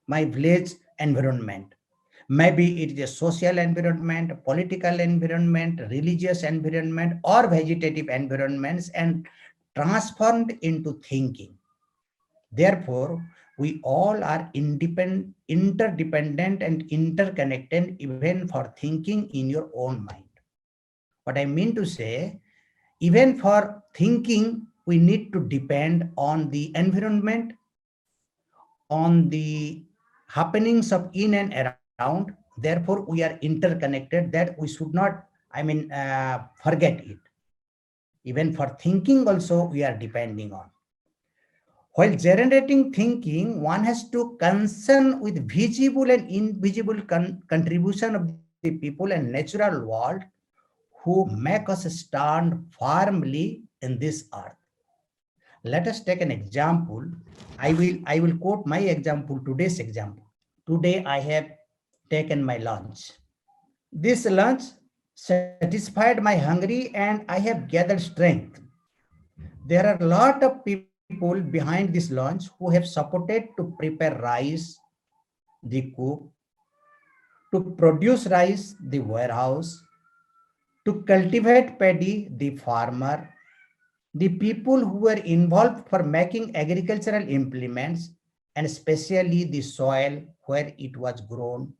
my village environment. Maybe it is a social environment, political environment, religious environment, or vegetative environments, and transformed into thinking. Therefore, we all are interdependent and interconnected even for thinking in your own mind. What I mean to say, even for thinking, we need to depend on the environment, on the happenings of in and around. Therefore, we are interconnected, that we should not, forget it. Even for thinking also, we are depending on. While generating thinking, one has to concern with visible and invisible contribution of the people and natural world who make us stand firmly in this earth. Let us take an example. I will quote my example, today's example. Today I have taken my lunch. This lunch satisfied my hungry and I have gathered strength. There are a lot of people behind this lunch who have supported to prepare rice, the cook, to produce rice, the warehouse, to cultivate paddy, the farmer, the people who were involved for making agricultural implements, and especially the soil where it was grown,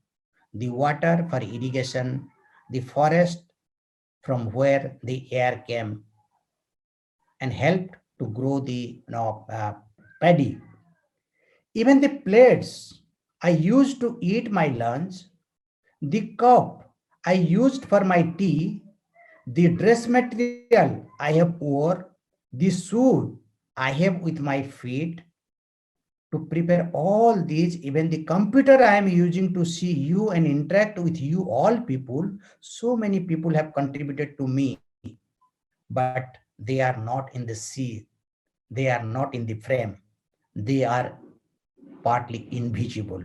the water for irrigation, the forest from where the air came and helped to grow the paddy. Even the plates I used to eat my lunch, the cup I used for my tea, the dress material I have wore, the shoe I have with my feet, to prepare all these, even the computer I am using to see you and interact with you all people, so many people have contributed to me, but they are not in the sea, they are not in the frame, they are partly invisible.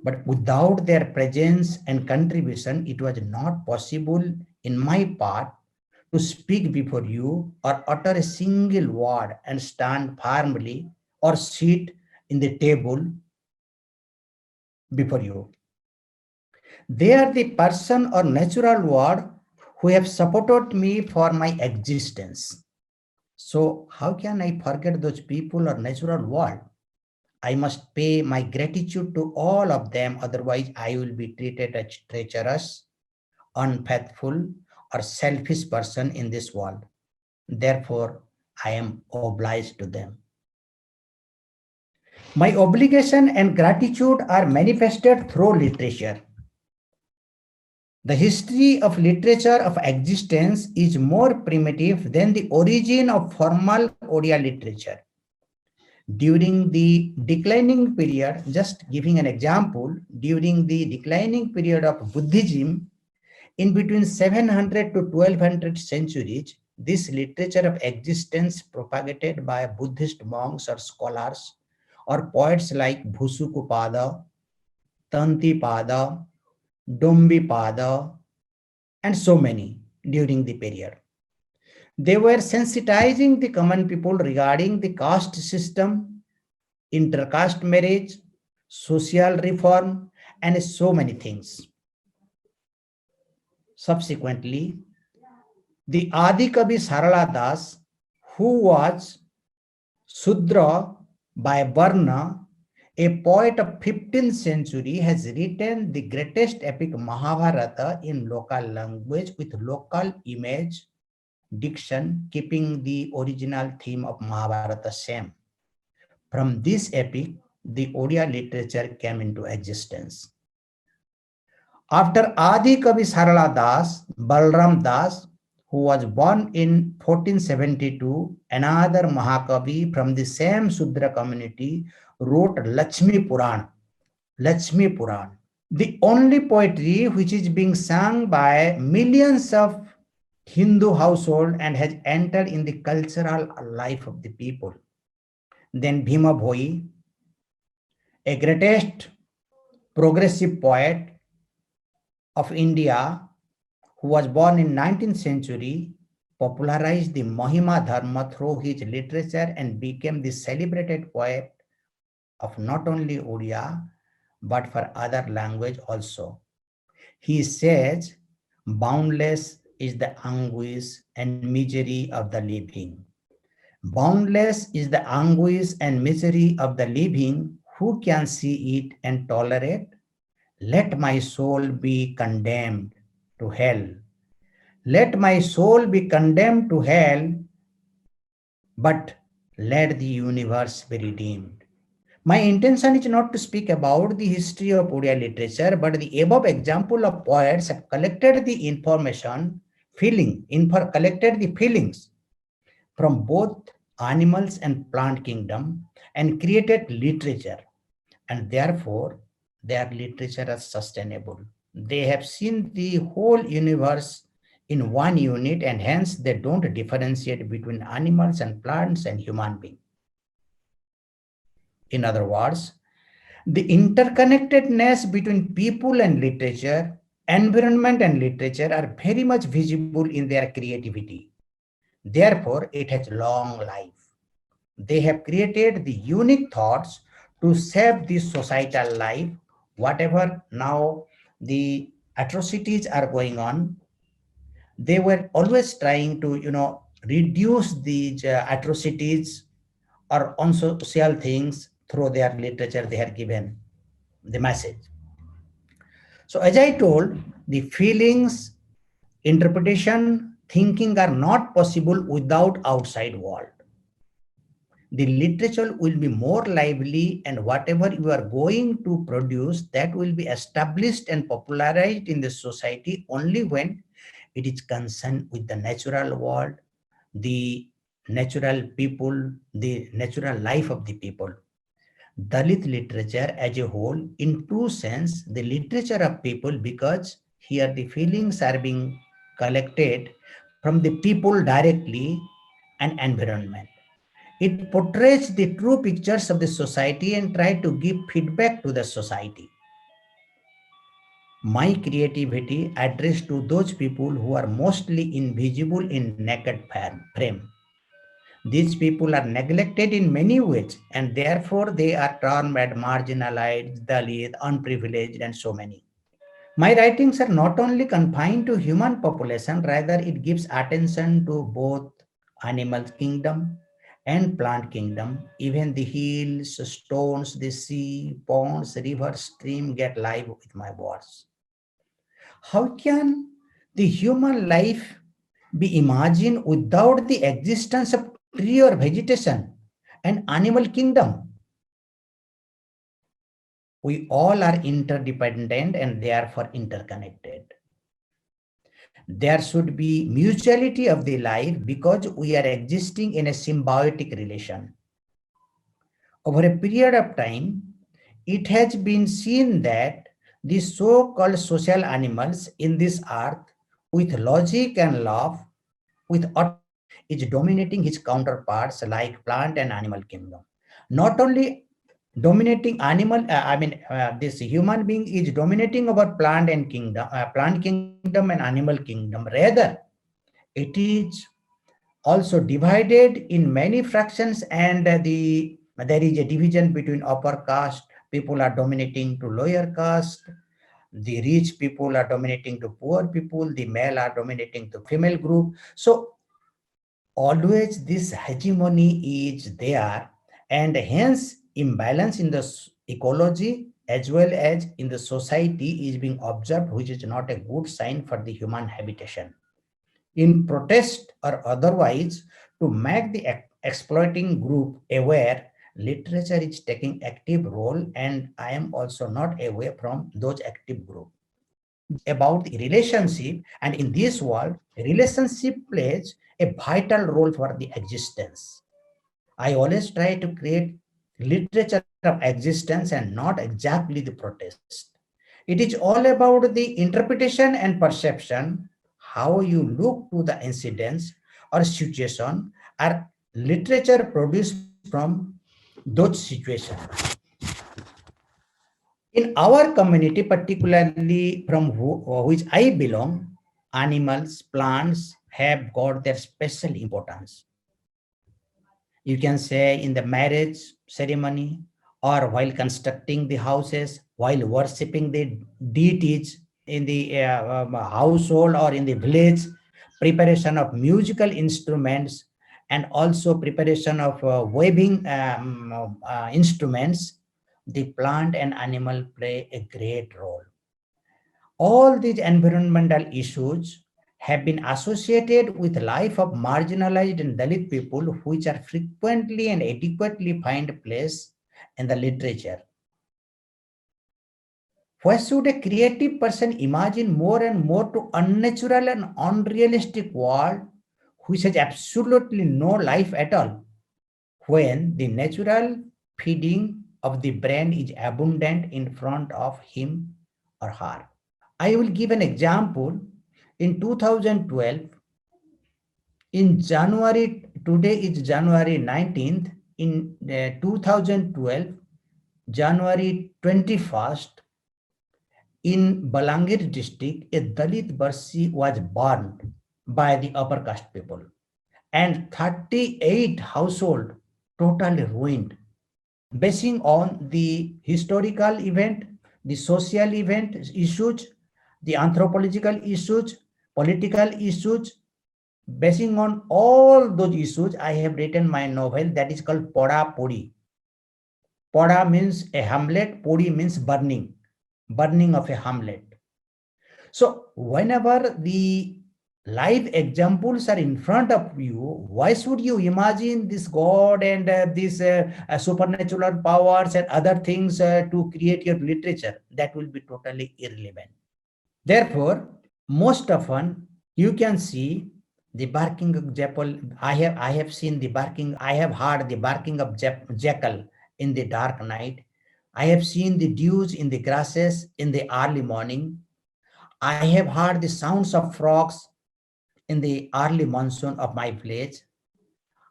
But without their presence and contribution, it was not possible in my part to speak before you or utter a single word and stand firmly or sit in the table before you. They are the person or natural world who have supported me for my existence. So how can I forget those people or natural world? I must pay my gratitude to all of them, otherwise I will be treated as treacherous, unfaithful, or selfish person in this world. Therefore, I am obliged to them. My obligation and gratitude are manifested through literature. The history of literature of existence is more primitive than the origin of formal Odia literature. During the declining period, just giving an example, during the declining period of Buddhism, in between 700 to 1200 centuries, this literature of existence propagated by Buddhist monks or scholars or poets like Bhusukupada, Tantipada, Dombipada, and so many during the period. They were sensitizing the common people regarding the caste system, intercaste marriage, social reform, and so many things. Subsequently, the Adi Kavi Sarala Das, who was Sudra by Varna, a poet of 15th century, has written the greatest epic Mahabharata in local language with local image, diction, keeping the original theme of Mahabharata same. From this epic, the Odia literature came into existence. After Adi Kavi Sarala Das, Balram Das, who was born in 1472, another Mahakavi from the same Sudra community, wrote Lakshmi Puran. Lakshmi Puran, the only poetry which is being sung by millions of Hindu household and has entered in the cultural life of the people. Then Bhima Bhoi, a greatest progressive poet of India, who was born in 19th century, popularized the Mahima Dharma through his literature and became the celebrated poet of not only Odia, but for other language also. He says, boundless is the anguish and misery of the living. Boundless is the anguish and misery of the living. Who can see it and tolerate? Let my soul be condemned to hell. Let my soul be condemned to hell, but let the universe be redeemed. My intention is not to speak about the history of Odia literature, but the above example of poets have collected the information, collected the feelings from both animals and plant kingdom and created literature. And therefore, their literature is sustainable. They have seen the whole universe in one unit, and hence they don't differentiate between animals and plants and human beings. In other words, the interconnectedness between people and literature, environment and literature are very much visible in their creativity. Therefore, it has long life. They have created the unique thoughts to save the societal life, whatever now the atrocities are going on. They were always trying to, reduce these atrocities or unsocial things through their literature. They have given the message. So as I told, the feelings, interpretation, thinking are not possible without outside world. The literature will be more lively, and whatever you are going to produce, that will be established and popularized in the society only when it is concerned with the natural world, the natural people, the natural life of the people. Dalit literature as a whole, in true sense, the literature of people, because here the feelings are being collected from the people directly and environment. It portrays the true pictures of the society and try to give feedback to the society. My creativity addressed to those people who are mostly invisible in naked frame. These people are neglected in many ways, and therefore they are termed marginalized, Dalit, unprivileged, and so many. My writings are not only confined to human population, rather it gives attention to both animal kingdom and plant kingdom. Even the hills, stones, the sea, ponds, rivers, stream get live with my words. How can the human life be imagined without the existence of tree or vegetation and animal kingdom? We all are interdependent and therefore interconnected. There should be mutuality of the life because we are existing in a symbiotic relation. Over a period of time, it has been seen that the so-called social animals in this earth, with logic and love, with is dominating his counterparts like plant and animal kingdom. Not only dominating animal, this human being is dominating over plant kingdom and animal kingdom. Rather, it is also divided in many fractions, and there is a division between upper caste people are dominating to lower caste, the rich people are dominating to poor people, the male are dominating to female group. So always this hegemony is there, and hence imbalance in the ecology as well as in the society is being observed, which is not a good sign for the human habitation. In protest or otherwise, to make the exploiting group aware, literature is taking active role, and I am also not away from those active group. About the relationship, and in this world, relationship plays a vital role for the existence. I always try to create literature of existence and not exactly the protest. It is all about the interpretation and perception, how you look to the incidents or situation, or literature produced from those situations. In our community, particularly from which I belong, animals, plants have got their special importance. You can say in the marriage ceremony, or while constructing the houses, while worshipping the deities in the household or in the village, preparation of musical instruments, and also preparation of weaving instruments, the plant and animal play a great role. All these environmental issues have been associated with life of marginalized and Dalit people, which are frequently and adequately find place in the literature. Why should a creative person imagine more and more to unnatural and unrealistic world which has absolutely no life at all, when the natural feeding of the brain is abundant in front of him or her? I will give an example. In 2012, in January, today is January 19th, in 2012, January 21st, in Balangir district, a Dalit Barsi was burned by the upper caste people, and 38 households totally ruined, basing on the historical event, the social event issues, the anthropological issues, political issues. Basing on all those issues, I have written my novel that is called Poda Podi. Poda means a hamlet, Podi means burning, burning of a hamlet. So whenever the live examples are in front of you, why should you imagine this God and these supernatural powers and other things to create your literature? That will be totally irrelevant. Therefore, most often you can see the barking of jackal. I have seen the barking. I have heard the barking of jackal in the dark night. I have seen the dews in the grasses in the early morning. I have heard the sounds of frogs in the early monsoon of my village.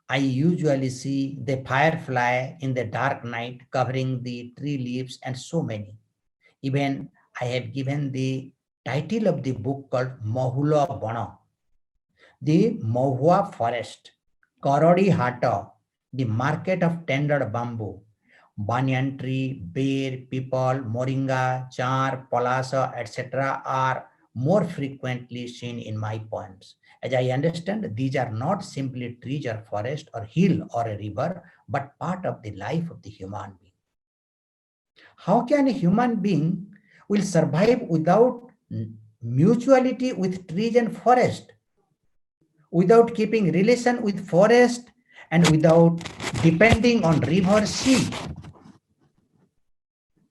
I usually see the firefly in the dark night covering the tree leaves, and so many. Even I have given the title of the book called Mahula Bana, the Mahua forest, Karodi Hata, the market of tender bamboo, banyan tree, bear, people, moringa, char, palasa, etc. are more frequently seen in my poems. As I understand, these are not simply trees or forest or hill or a river, but part of the life of the human being. How can a human being will survive without mutuality with trees and forest, without keeping relation with forest, and without depending on river, sea?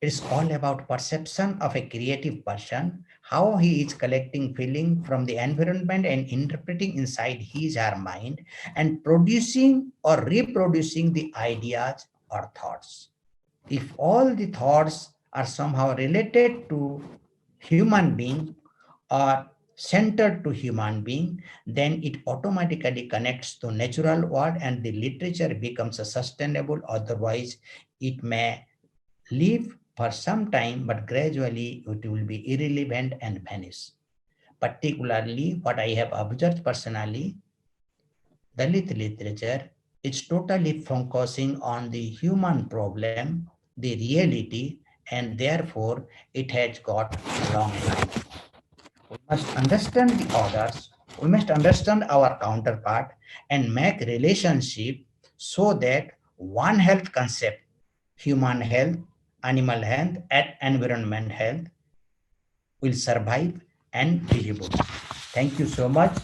It's all about perception of a creative person, how he is collecting feeling from the environment and interpreting inside his or her mind and producing or reproducing the ideas or thoughts. If all the thoughts are somehow related to human being or centered to human being, then it automatically connects to natural world and the literature becomes a sustainable. Otherwise, it may live for some time, but gradually it will be irrelevant and vanish. Particularly, what I have observed personally, Dalit literature is totally focusing on the human problem, the reality, and therefore it has got a long life. We must understand the others, we must understand our counterpart and make relationship so that one health concept, human health, animal health, and environment health will survive and visible. Thank you so much.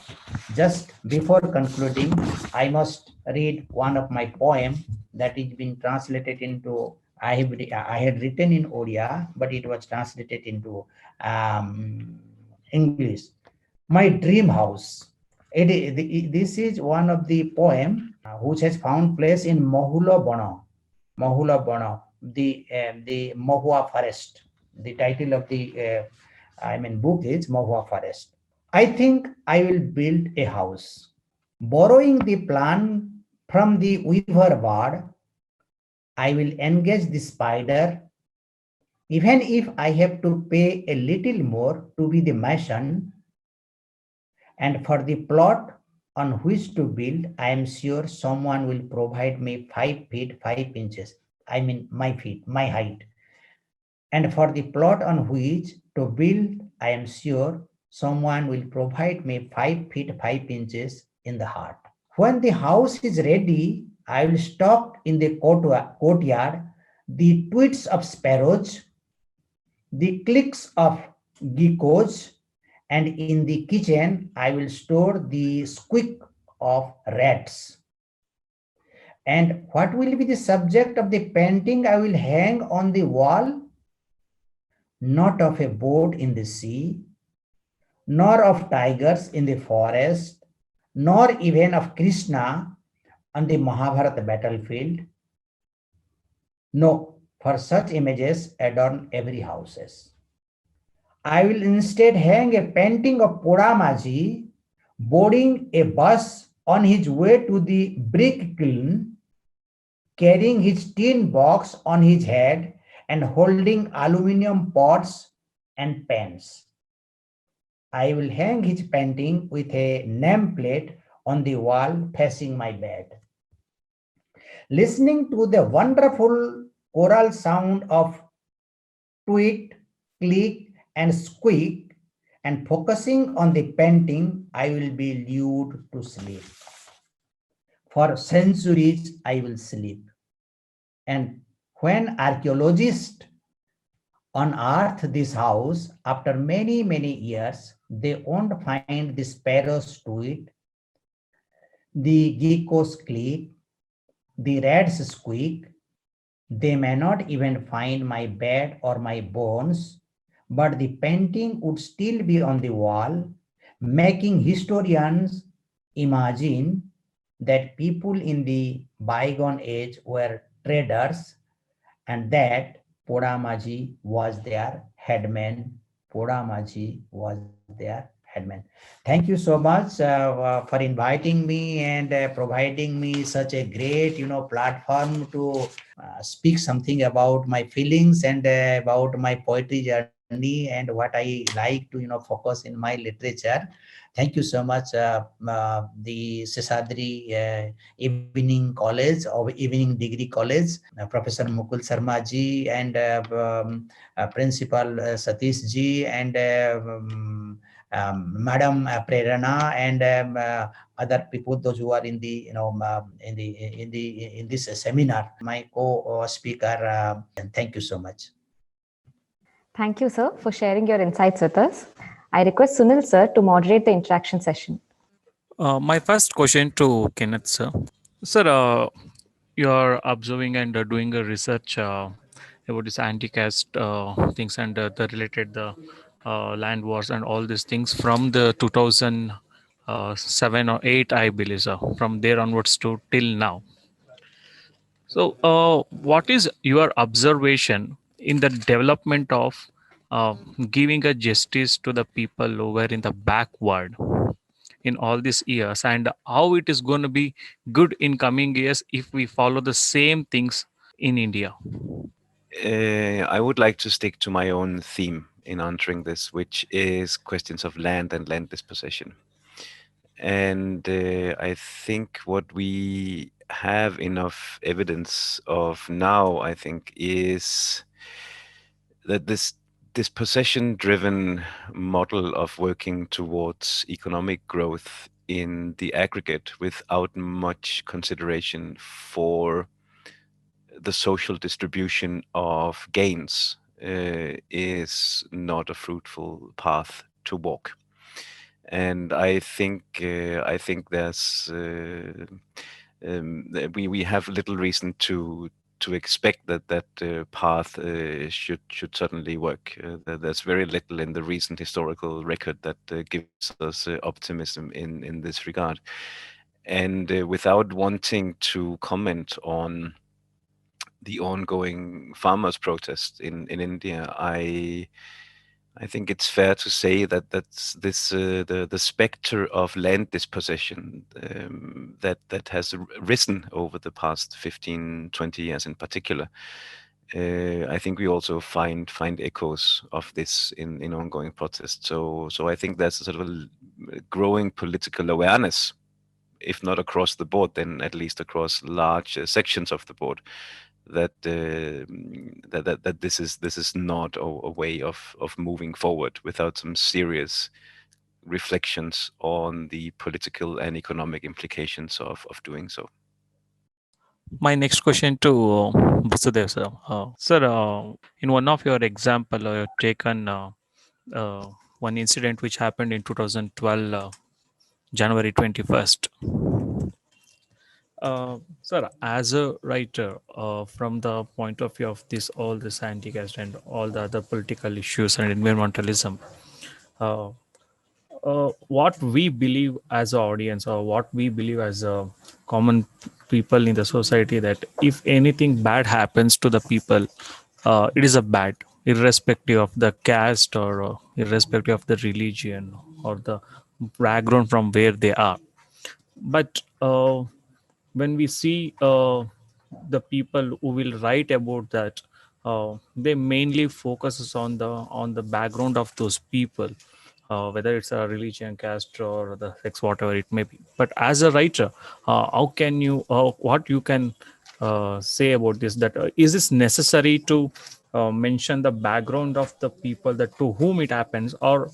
Just before concluding, I must read one of my poem that is been translated into, I had written in Odia, but it was translated into English. My dream house. This is one of the poem which has found place in Mahula Bono, the Mahua forest. The title of the book is Mahua forest. I think I will build a house. Borrowing the plan from the weaver bird, I will engage the spider. Even if I have to pay a little more to be the mason, and for the plot on which to build, I am sure someone will provide me 5 feet 5 inches. My height. And for the plot on which to build, I am sure someone will provide me 5 feet 5 inches in the heart. When the house is ready, I will stop in the courtyard, the tweets of sparrows, the clicks of geckos, and in the kitchen, I will store the squeak of rats. And what will be the subject of the painting I will hang on the wall? Not of a boat in the sea, nor of tigers in the forest, nor even of Krishna on the Mahabharata battlefield. No, for such images adorn every houses. I will instead hang a painting of Podamaji boarding a bus on his way to the brick kiln, carrying his tin box on his head and holding aluminum pots and pans. I will hang his painting with a nameplate on the wall facing my bed. Listening to the wonderful choral sound of tweet, click, and squeak, and focusing on the painting, I will be lured to sleep. For centuries, I will sleep. And when archaeologists unearthed this house, after many, many years, they won't find the sparrows tweet, the geckos click, the rats squeak. They may not even find my bed or my bones, but the painting would still be on the wall, making historians imagine that people in the bygone age were traders and that Podamaji was their headman. Podamaji was their headman. Thank you so much for inviting me and providing me such a great, platform to speak something about my feelings and about my poetry journey and what I like to, focus in my literature. Thank you so much, the Seshadri Evening College or Evening Degree College, Professor Mukul Sharma ji and Principal Satish ji and Madam Prerana and other people, those who are in the, in this seminar. My co-speaker, and thank you so much. Thank you, sir, for sharing your insights with us. I request Sunil, sir, to moderate the interaction session. My first question to Kenneth, sir. Sir, you are observing and doing a research about this anti-caste things and the related land wars and all these things from the 2007 or 8, I believe. So from there onwards to till now. So, what is your observation in the development of giving a justice to the people who were in the backward in all these years, and how it is going to be good in coming years if we follow the same things in India? I would like to stick to my own theme in answering this, which is questions of land and land dispossession. And I think what we have enough evidence of now, I think, is that this dispossession-driven model of working towards economic growth in the aggregate without much consideration for the social distribution of gains is not a fruitful path to walk. And I think there's we have little reason to expect that path should certainly work. There's very little in the recent historical record that gives us optimism in this regard. And without wanting to comment on the ongoing farmers' protest in India, I think it's fair to say that the specter of land dispossession that has risen over the past 15, 20 years in particular. I think we also find echoes of this in ongoing protests. So I think there's a sort of a growing political awareness, if not across the board, then at least across large sections of the board, that that this is not a way of moving forward without some serious reflections on the political and economic implications of doing so. My next question to Basudev, sir. Sir, in one of your example, you have taken one incident which happened in 2012, January 21st. Sir, as a writer, from the point of view of all this anti-caste and all the other political issues and environmentalism, uh, what we believe as an audience, or what we believe as a common people in the society, that if anything bad happens to the people, it is a bad, irrespective of the caste, or irrespective of the religion or the background from where they are. But when we see the people who will write about that, they mainly focuses on the background of those people, whether it's a religion, caste, or the sex, whatever it may be. But as a writer, how can you, what you can say about this, that is this necessary to mention the background of the people that to whom it happens, or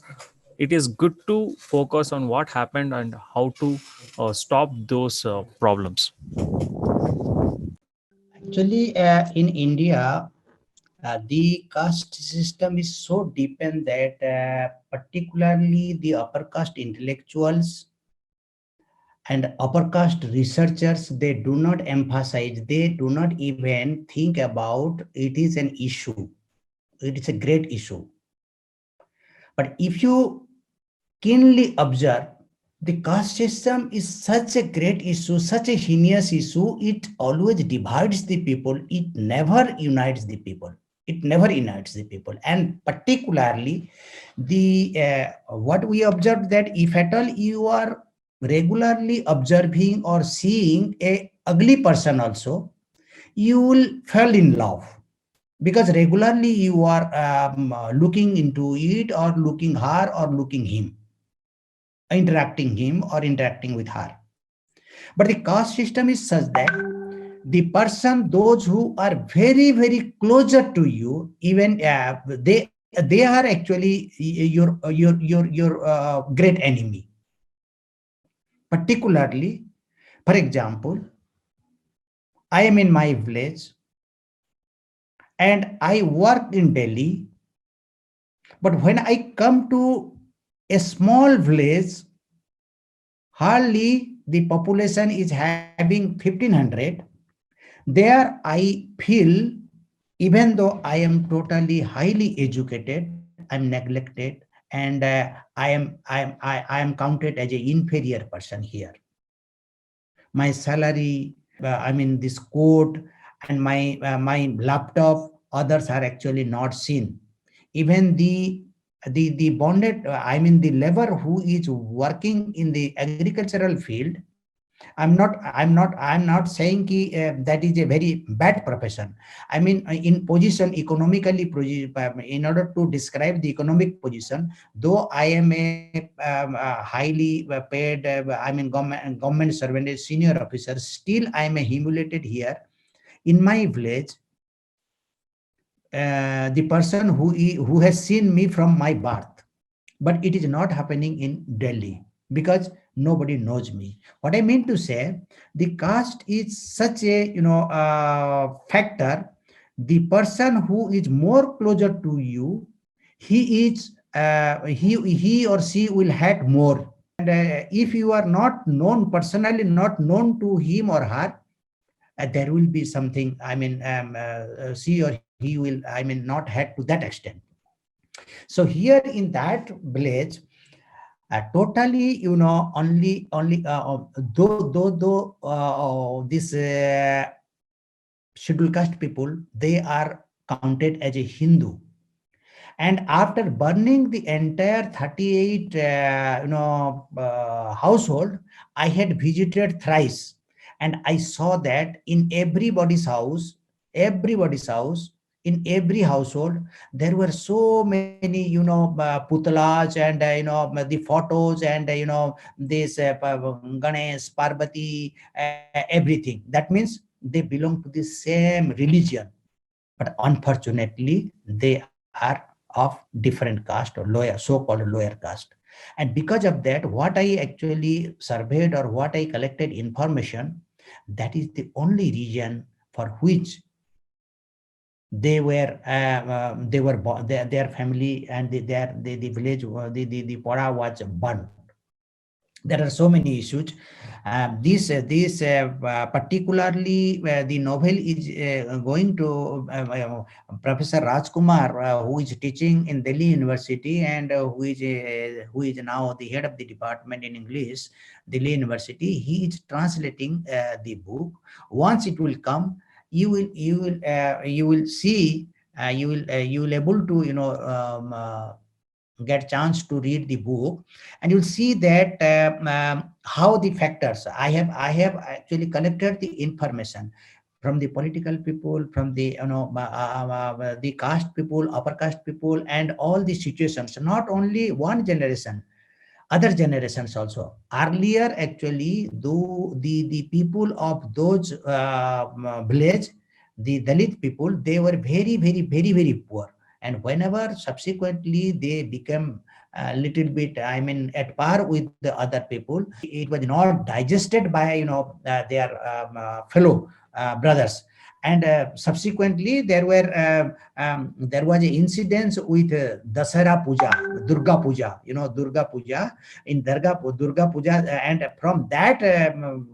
it is good to focus on what happened and how to stop those problems? Actually, in India, the caste system is so deepened that particularly the upper caste intellectuals and upper caste researchers, they do not emphasize, they do not even think about it is an issue. It is a great issue. But if you keenly observe, the caste system is such a great issue, such a heinous issue. It always divides the people. It never unites the people. It never unites the people. And particularly, what we observed, that if at all you are regularly observing or seeing a ugly person also, you will fall in love, because regularly you are looking into it, or looking her, or looking him, interacting him or interacting with her. But the caste system is such that the person, those who are very, very closer to you, even they are actually your great enemy. Particularly, for example, I am in my village and I work in Delhi, but when I come to a small village, hardly the population is having 1500. There I feel, even though I am totally highly educated, I'm neglected, and I am counted as an inferior person here. My salary, this coat and my laptop, others are actually not seen. Even the bonded, the labor who is working in the agricultural field, I'm not saying that is a very bad profession. In position economically, in order to describe the economic position, though I am a highly paid, government servant, a senior officer, still I am humiliated here in my village. The person who has seen me from my birth, but it is not happening in Delhi because nobody knows me. What I mean to say, the caste is such a factor. The person who is more closer to you, he or she will have more. And if you are not known personally, not known to him or her, there will be something. She or he will. Not had to that extent. So here in that village, totally, though this scheduled caste people, they are counted as a Hindu. And after burning the entire 38 household, I had visited thrice, and I saw that in everybody's house, in every household, there were so many putalas and the photos and this Ganesh, Parvati, everything. That means they belong to the same religion, but unfortunately they are of different caste or lower, so-called lower caste. And because of that, what I actually surveyed or what I collected information, that is the only region for which their family and the village, the Pora was burned. There are so many issues. Particularly the novel is going to Professor Rajkumar, who is teaching in Delhi University and who is now the head of the department in English, Delhi University. He is translating the book. Once it will come, you will see, you will able to get chance to read the book, and you'll see that how the factors I have actually collected the information from the political people, from the the caste people, upper caste people, and all the situations, not only one generation, other generations also. Earlier, actually, though the people of those village, the Dalit people, they were very, very, very, very poor. And whenever subsequently they became a little bit, at par with the other people, it was not digested by, their fellow brothers. And subsequently, there was an incident with Dasara Puja, Durga Puja, Durga Puja in Durga Puja, and from that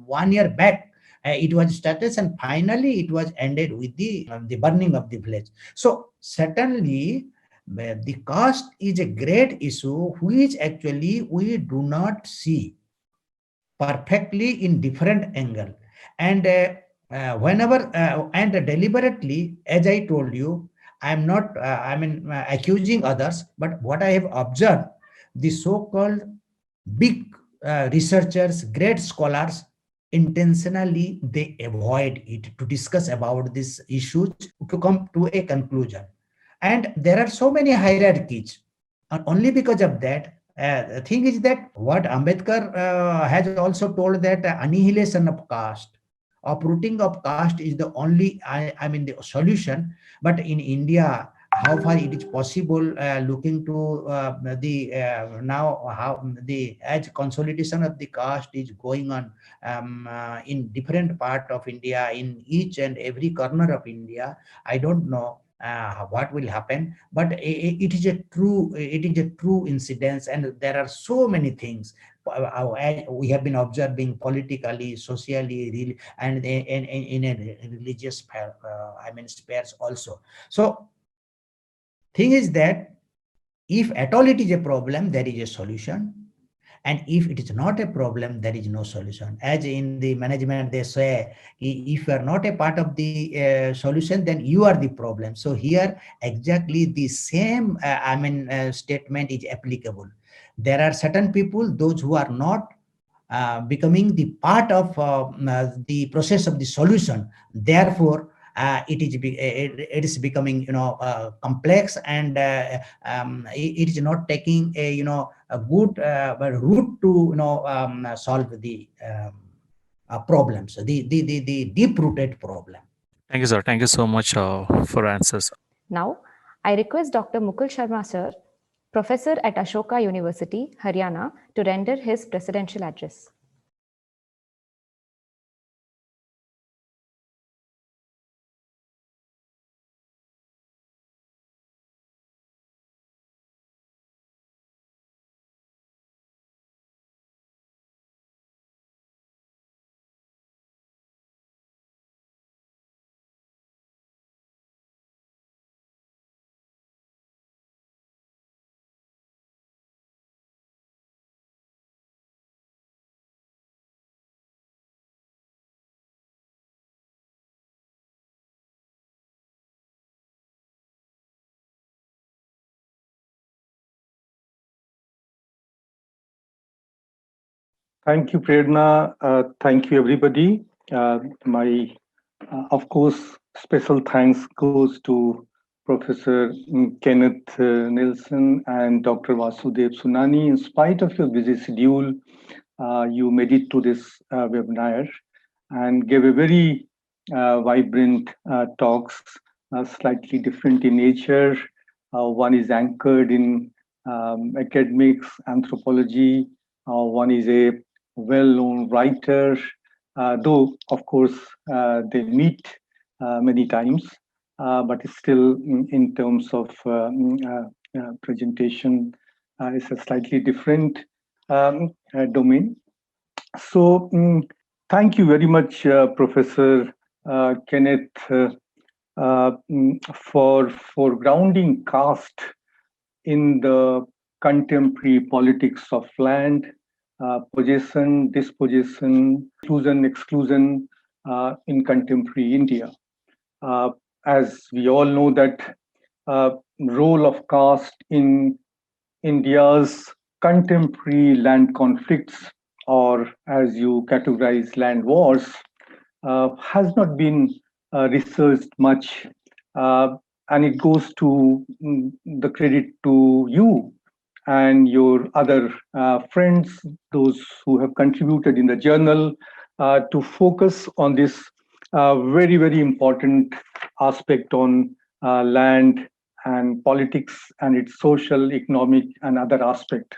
1 year back, it was started, and finally it was ended with the burning of the village. So certainly, the caste is a great issue, which actually we do not see perfectly in different angle. And whenever and deliberately, as I told you, I'm not accusing others, but what I have observed, the so-called big researchers, great scholars, intentionally they avoid it to discuss about these issues, to come to a conclusion. And there are so many hierarchies, and only because of that, the thing is that what Ambedkar has also told, that annihilation of caste, uprooting of caste is the only, the solution. But in India, how far it is possible, looking to the now how the as consolidation of the caste is going on in different part of India, in each and every corner of India. I don't know what will happen, but it is a true incidence, and there are so many things we have been observing politically, socially, really, and in a religious spheres also. So thing is that If at all it is a problem, there is a solution. And if it is not a problem, there is no solution. As in the management, they say, if you are not a part of the solution, then you are the problem. So here, exactly the same, statement is applicable. There are certain people, those who are not becoming the part of the process of the solution. Therefore, it is becoming complex, and it is not taking a good route to solve the problems, the deep rooted problem. Thank you, sir. Thank you so much for answers. Now, I request Dr. Mukul Sharma, sir, professor at Ashoka University, Haryana, to render his presidential address. Thank you, Prerna. Thank you, everybody. Of course, special thanks goes to Professor Kenneth Nielsen and Dr. Basudev Sunani. In spite of your busy schedule, you made it to this webinar and gave a very vibrant talks, slightly different in nature. One is anchored in academics, anthropology. One is a well-known writer, though, of course, they meet many times, but still in terms of presentation, it's a slightly different domain. So thank you very much, Professor Kenneth, for grounding caste in the contemporary politics of land, possession, dispossession, inclusion, exclusion in contemporary India. As we all know that role of caste in India's contemporary land conflicts, or as you categorize land wars, has not been researched much. And it goes to the credit to you and your other friends, those who have contributed in the journal, to focus on this very, very important aspect on land and politics and its social, economic, and other aspect.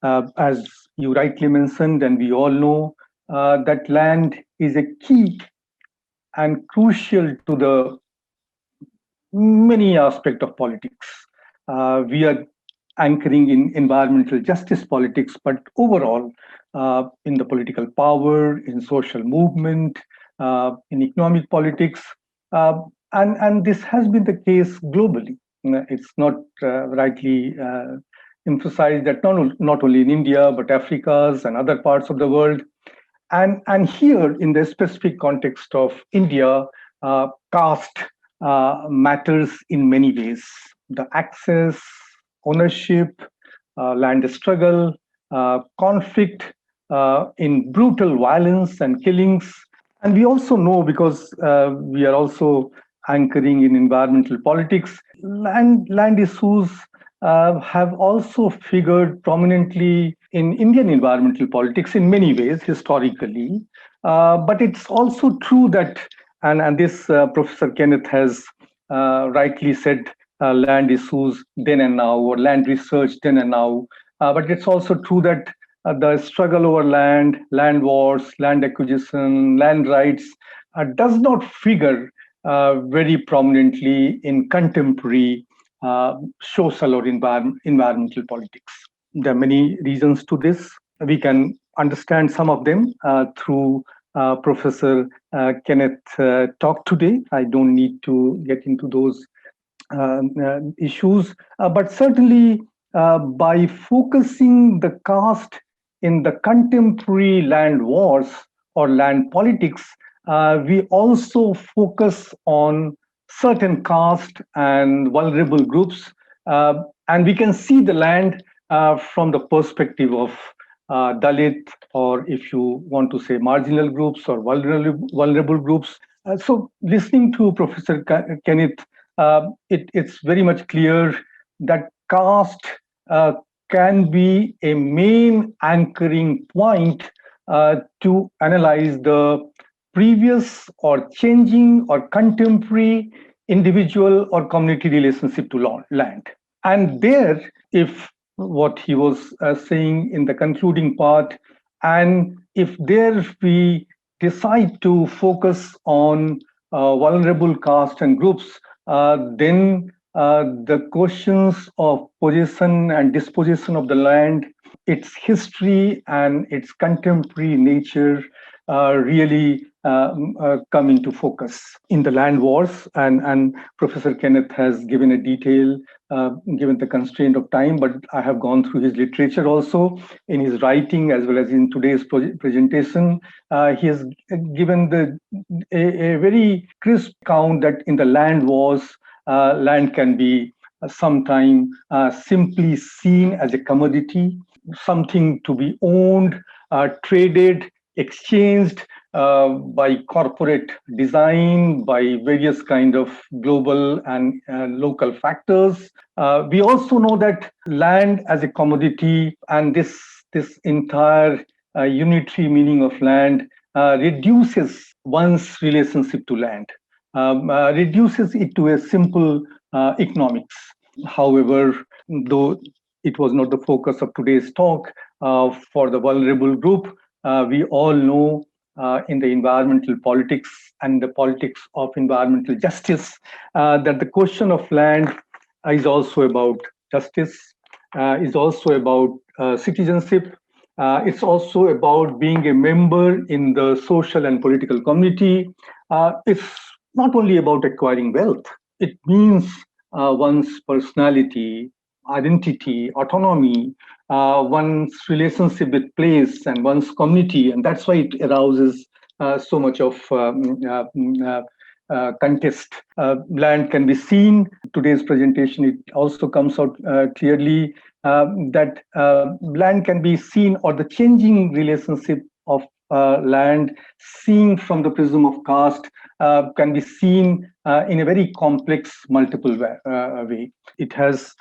As you rightly mentioned, and we all know, that land is a key and crucial to the many aspects of politics. We are anchoring in environmental justice politics, but overall in the political power, in social movement, in economic politics, and this has been the case globally. It's not rightly emphasized that not only in India, but Africa's and other parts of the world. And here, in the specific context of India, caste matters in many ways. The access, ownership, land struggle, conflict in brutal violence and killings. And we also know, because we are also anchoring in environmental politics, land issues have also figured prominently in Indian environmental politics in many ways historically. But it's also true that, and this Professor Kenneth has rightly said, land issues then and now, or land research then and now. But it's also true that the struggle over land, land wars, land acquisition, land rights does not figure very prominently in contemporary social or environmental politics. There are many reasons to this. We can understand some of them through Professor Kenneth talk today. I don't need to get into those issues, but certainly by focusing the caste in the contemporary land wars or land politics, we also focus on certain caste and vulnerable groups. And we can see the land from the perspective of Dalit, or if you want to say marginal groups or vulnerable groups. So listening to Professor Kenneth, it's very much clear that caste can be a main anchoring point to analyze the previous or changing or contemporary individual or community relationship to land. And there, if what he was saying in the concluding part, and if there we decide to focus on vulnerable caste and groups, then the questions of possession and dispossession of the land, its history and its contemporary nature really come into focus in the land wars. And Professor Kenneth has given a detail, given the constraint of time, but I have gone through his literature also in his writing as well as in today's presentation. He has given a very crisp account that in the land wars, land can be sometime simply seen as a commodity, something to be owned, traded, exchanged by corporate design, by various kind of global and local factors. We also know that land as a commodity and this entire unitary meaning of land reduces one's relationship to land, reduces it to a simple economics. However, though it was not the focus of today's talk, for the vulnerable group, we all know in the environmental politics and the politics of environmental justice that the question of land is also about justice, is also about citizenship. It's also about being a member in the social and political community. It's not only about acquiring wealth. It means one's personality, identity, autonomy, one's relationship with place and one's community, and that's why it arouses so much of contest. Land can be seen. Today's presentation, it also comes out clearly that land can be seen, or the changing relationship of land seen from the prism of caste can be seen in a very complex, multiple way. It has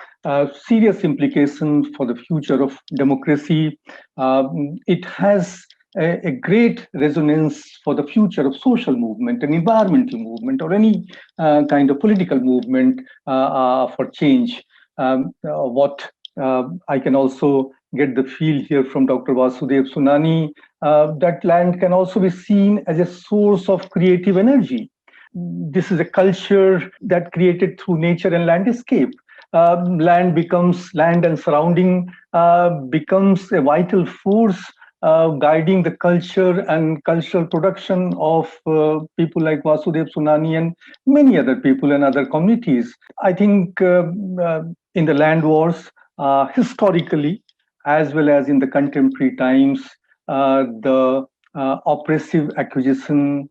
serious implications for the future of democracy. It has a great resonance for the future of social movement and environmental movement, or any kind of political movement for change. What I can also get the feel here from Dr. Basudev Sunani, that land can also be seen as a source of creative energy. This is a culture that created through nature and landscape. Land and surrounding becomes a vital force guiding the culture and cultural production of people like Basudev Sunani and many other people and other communities. I think in the land wars, historically, as well as in the contemporary times, the oppressive acquisition,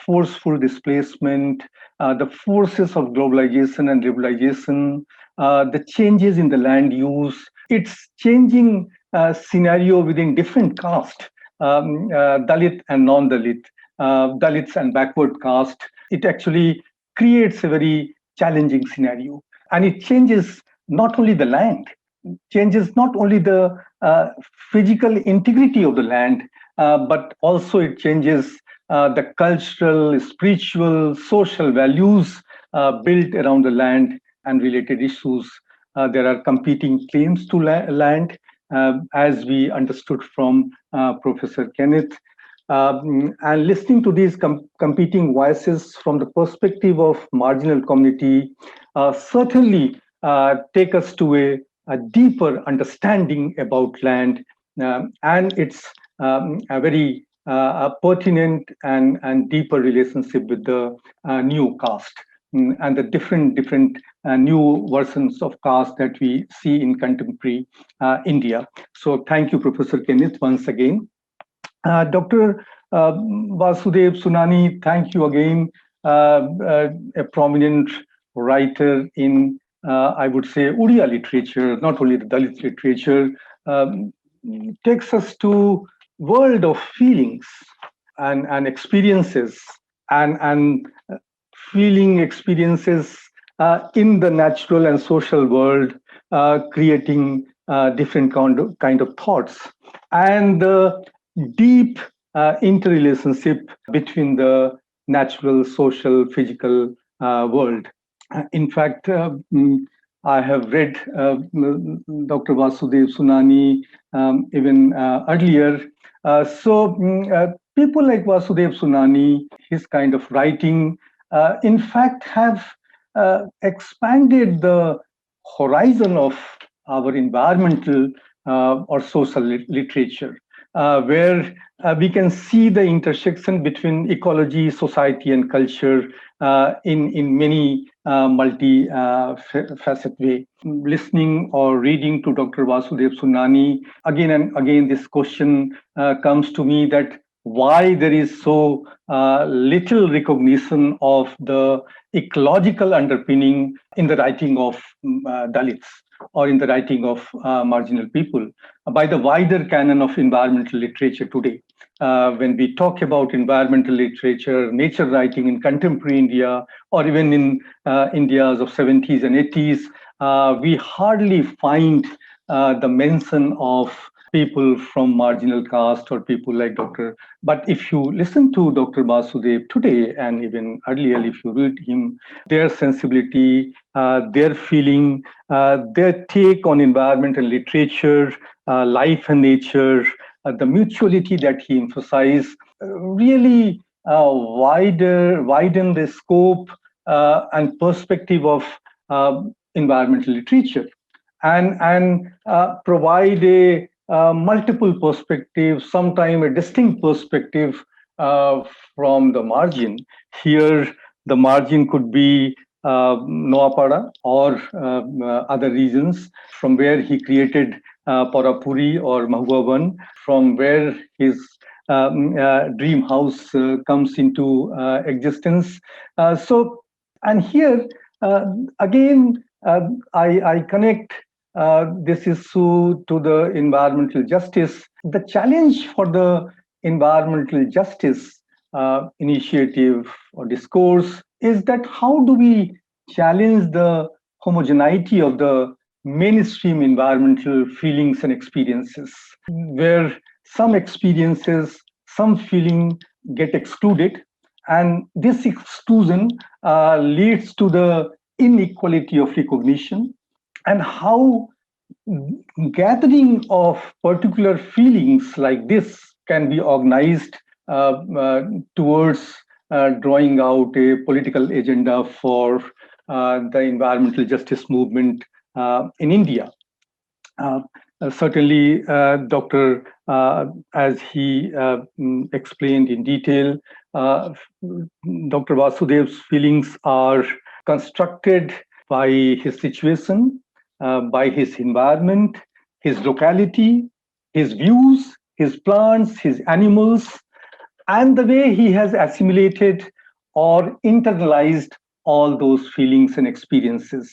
forceful displacement, the forces of globalization and liberalization, the changes in the land use, it's changing scenario within different caste, Dalit and non-Dalit, Dalits and backward caste. It actually creates a very challenging scenario. And it changes not only the land, changes not only the physical integrity of the land, but also it changes the cultural, spiritual, social values built around the land and related issues. There are competing claims to land, as we understood from Professor Kenneth. And listening to these competing voices from the perspective of marginal community certainly take us to a deeper understanding about land and its a very pertinent and deeper relationship with the new caste. and the different new versions of caste that we see in contemporary India. So thank you, Professor Kenneth, once again. Dr. Basudev, Sunani, thank you again, a prominent writer in, I would say, Odia literature, not only the Dalit literature, takes us to world of feelings and experiences and feeling experiences in the natural and social world, creating different kind of thoughts. And the deep interrelationship between the natural, social, physical world. In fact, I have read Dr. Vasudev Sunani even earlier. People like Vasudev Sunani, his kind of writing, in fact, have expanded the horizon of our environmental or social literature, where we can see the intersection between ecology, society, and culture in many multi-facet way. Listening or reading to Dr. Vasudev Sunani, again and again, this question comes to me that why there is so little recognition of the ecological underpinning in the writing of Dalits or in the writing of marginal people by the wider canon of environmental literature today. When we talk about environmental literature, nature writing in contemporary India, or even in Indias of 70s and 80s, we hardly find the mention of people from marginal caste or people like Dr. But if you listen to Dr. Basudev today, and even earlier, if you read him, their sensibility, their feeling, their take on environmental literature, life and nature, the mutuality that he emphasized, really widen the scope and perspective of environmental literature, and provide a multiple perspective, sometimes a distinct perspective from the margin. Here, the margin could be Noapada or other regions from where he created Parapuri or Mahuavan, from where his dream house comes into existence. And here, again, I connect this issue to the environmental justice. The challenge for the environmental justice initiative or discourse is that how do we challenge the homogeneity of the mainstream environmental feelings and experiences, where some experiences, some feeling get excluded, and this exclusion leads to the inequality of recognition, and how gathering of particular feelings like this can be organized towards drawing out a political agenda for the environmental justice movement in India. Certainly, Dr. As he explained in detail, Dr. Vasudev's feelings are constructed by his situation, by his environment, his locality, his views, his plants, his animals, and the way he has assimilated or internalized all those feelings and experiences.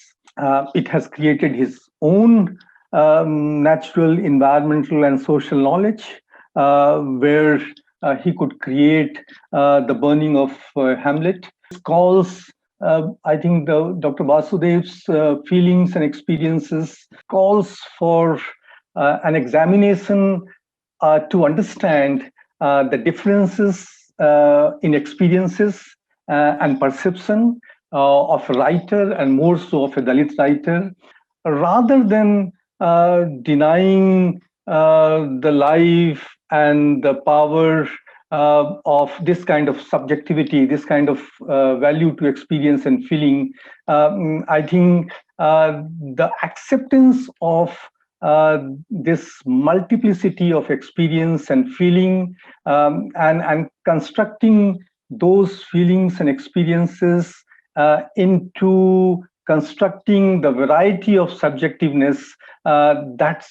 It has created his own natural, environmental, and social knowledge, where he could create the burning of Hamlet. Calls, I think, Dr. Vasudev's feelings and experiences calls for an examination to understand the differences in experiences and perception of a writer, and more so of a Dalit writer, rather than denying the life and the power of this kind of subjectivity, this kind of value to experience and feeling. I think the acceptance of this multiplicity of experience and feeling, and constructing those feelings and experiences into constructing the variety of subjectiveness, that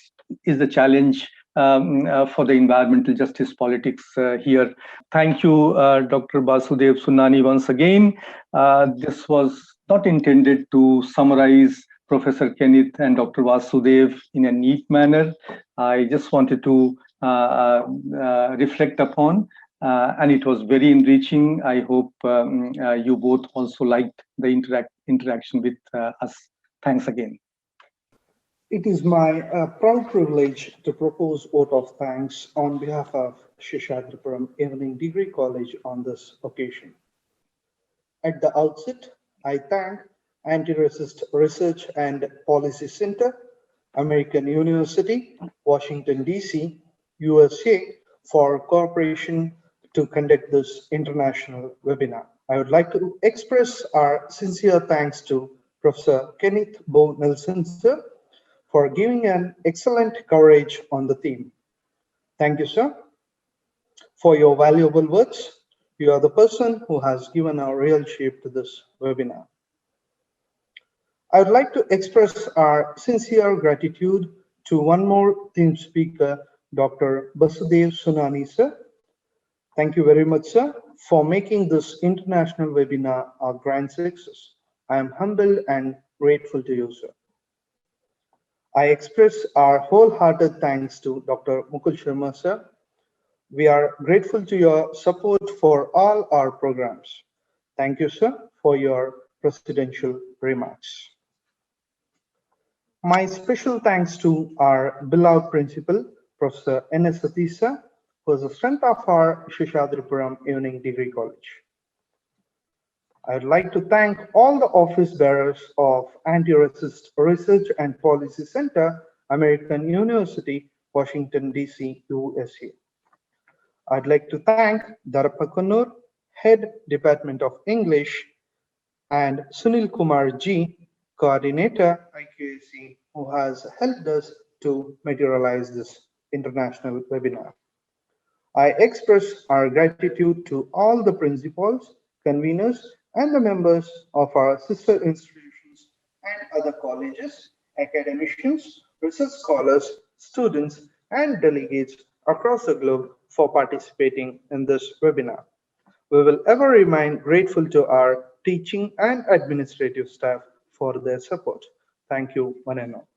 is the challenge for the environmental justice politics here. Thank you, Dr. Basudev, Sunani, once again. This was not intended to summarize Professor Kenneth and Dr. Basudev in a neat manner. I just wanted to reflect upon, and it was very enriching. I hope you both also liked the interaction with us. Thanks again. It is my proud privilege to propose vote of thanks on behalf of Seshadripuram Evening Degree College on this occasion. At the outset, I thank Anti-Racist Research and Policy Center, American University, Washington, D.C., USA, for cooperation to conduct this international webinar. I would like to express our sincere thanks to Professor Kenneth Nielsen, sir, for giving an excellent coverage on the theme. Thank you, sir, for your valuable words. You are the person who has given a real shape to this webinar. I would like to express our sincere gratitude to one more theme speaker, Dr. Basudev Sunani, sir. Thank you very much, sir, for making this international webinar a grand success. I am humbled and grateful to you, sir. I express our wholehearted thanks to Dr. Mukul Sharma, sir. We are grateful to your support for all our programs. Thank you, sir, for your presidential remarks. My special thanks to our beloved principal, Professor N.S. Satish, sir, who is the strength of our Seshadripuram Evening Degree College. I would like to thank all the office bearers of Anti-Racist Research and Policy Center, American University, Washington, D.C., USA. I'd like to thank Darappa Kunnur, Head Department of English, and Sunil Kumar G, Coordinator, IQAC, who has helped us to materialize this international webinar. I express our gratitude to all the principals, conveners, and the members of our sister institutions and other colleges, academicians, research scholars, students, and delegates across the globe for participating in this webinar. We will ever remain grateful to our teaching and administrative staff for their support. Thank you, one and all.